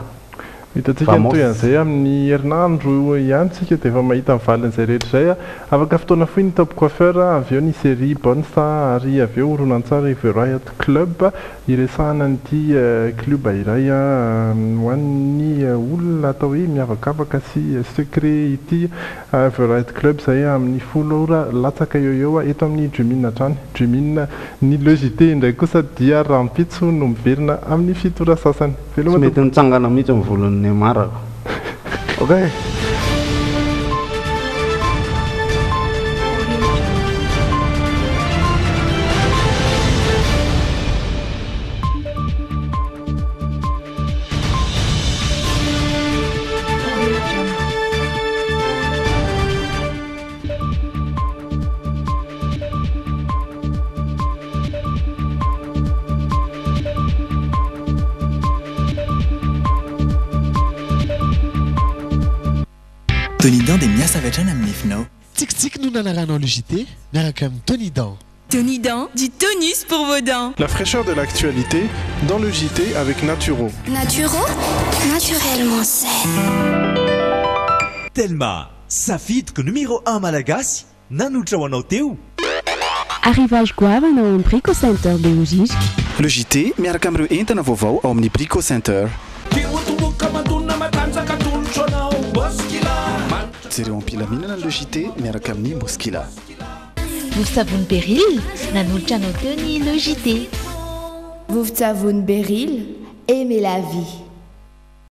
hitantsika toy an'izay amin'ny herinandro ihany tsika dia efa mahita mivalin'izay rehetra izay afaka fotoana fohy ny top coiffeur avy eo ny série Bonne Star ary avy eo horonan-tsara i Riot Club iresahana n'ity club iray ho an'ny olona atao hoe miavakavaka sy secret ity Riot Club izay amin'ny 10 ora latsaka eo eto amin'ny Jumina trany Jumina ny logité indray kosa dia rampitso no miverina amin'ny 7 ora sasany tsy mety nitsangana mihitsy amin'ny volon'ny Neymar ok Tonidan dia miasa avy hatrany amin'ny nefinao. Tsikitsiky no nanaranao logité miaraka amin'ny Tonidan. Tonidan, du tonus pour vos dents. La fraîcheur de l'actualité dans le JT avec Naturo. Naturo, naturellement sain. Telma, safidiko numéro 1 malagasy nanotra ho anao teo. Arrivage goavana ao amin'ny Brico Center Beozisk. Le JT miaraka amin'ireo entana vaovao ao amin'ny Brico Center. Jereo ampilaminana le JT miaraka amin'ny Moskila. Vovon Beryl nanolotra anao teo ny le JT. Vovon Beryl, aimez la vie.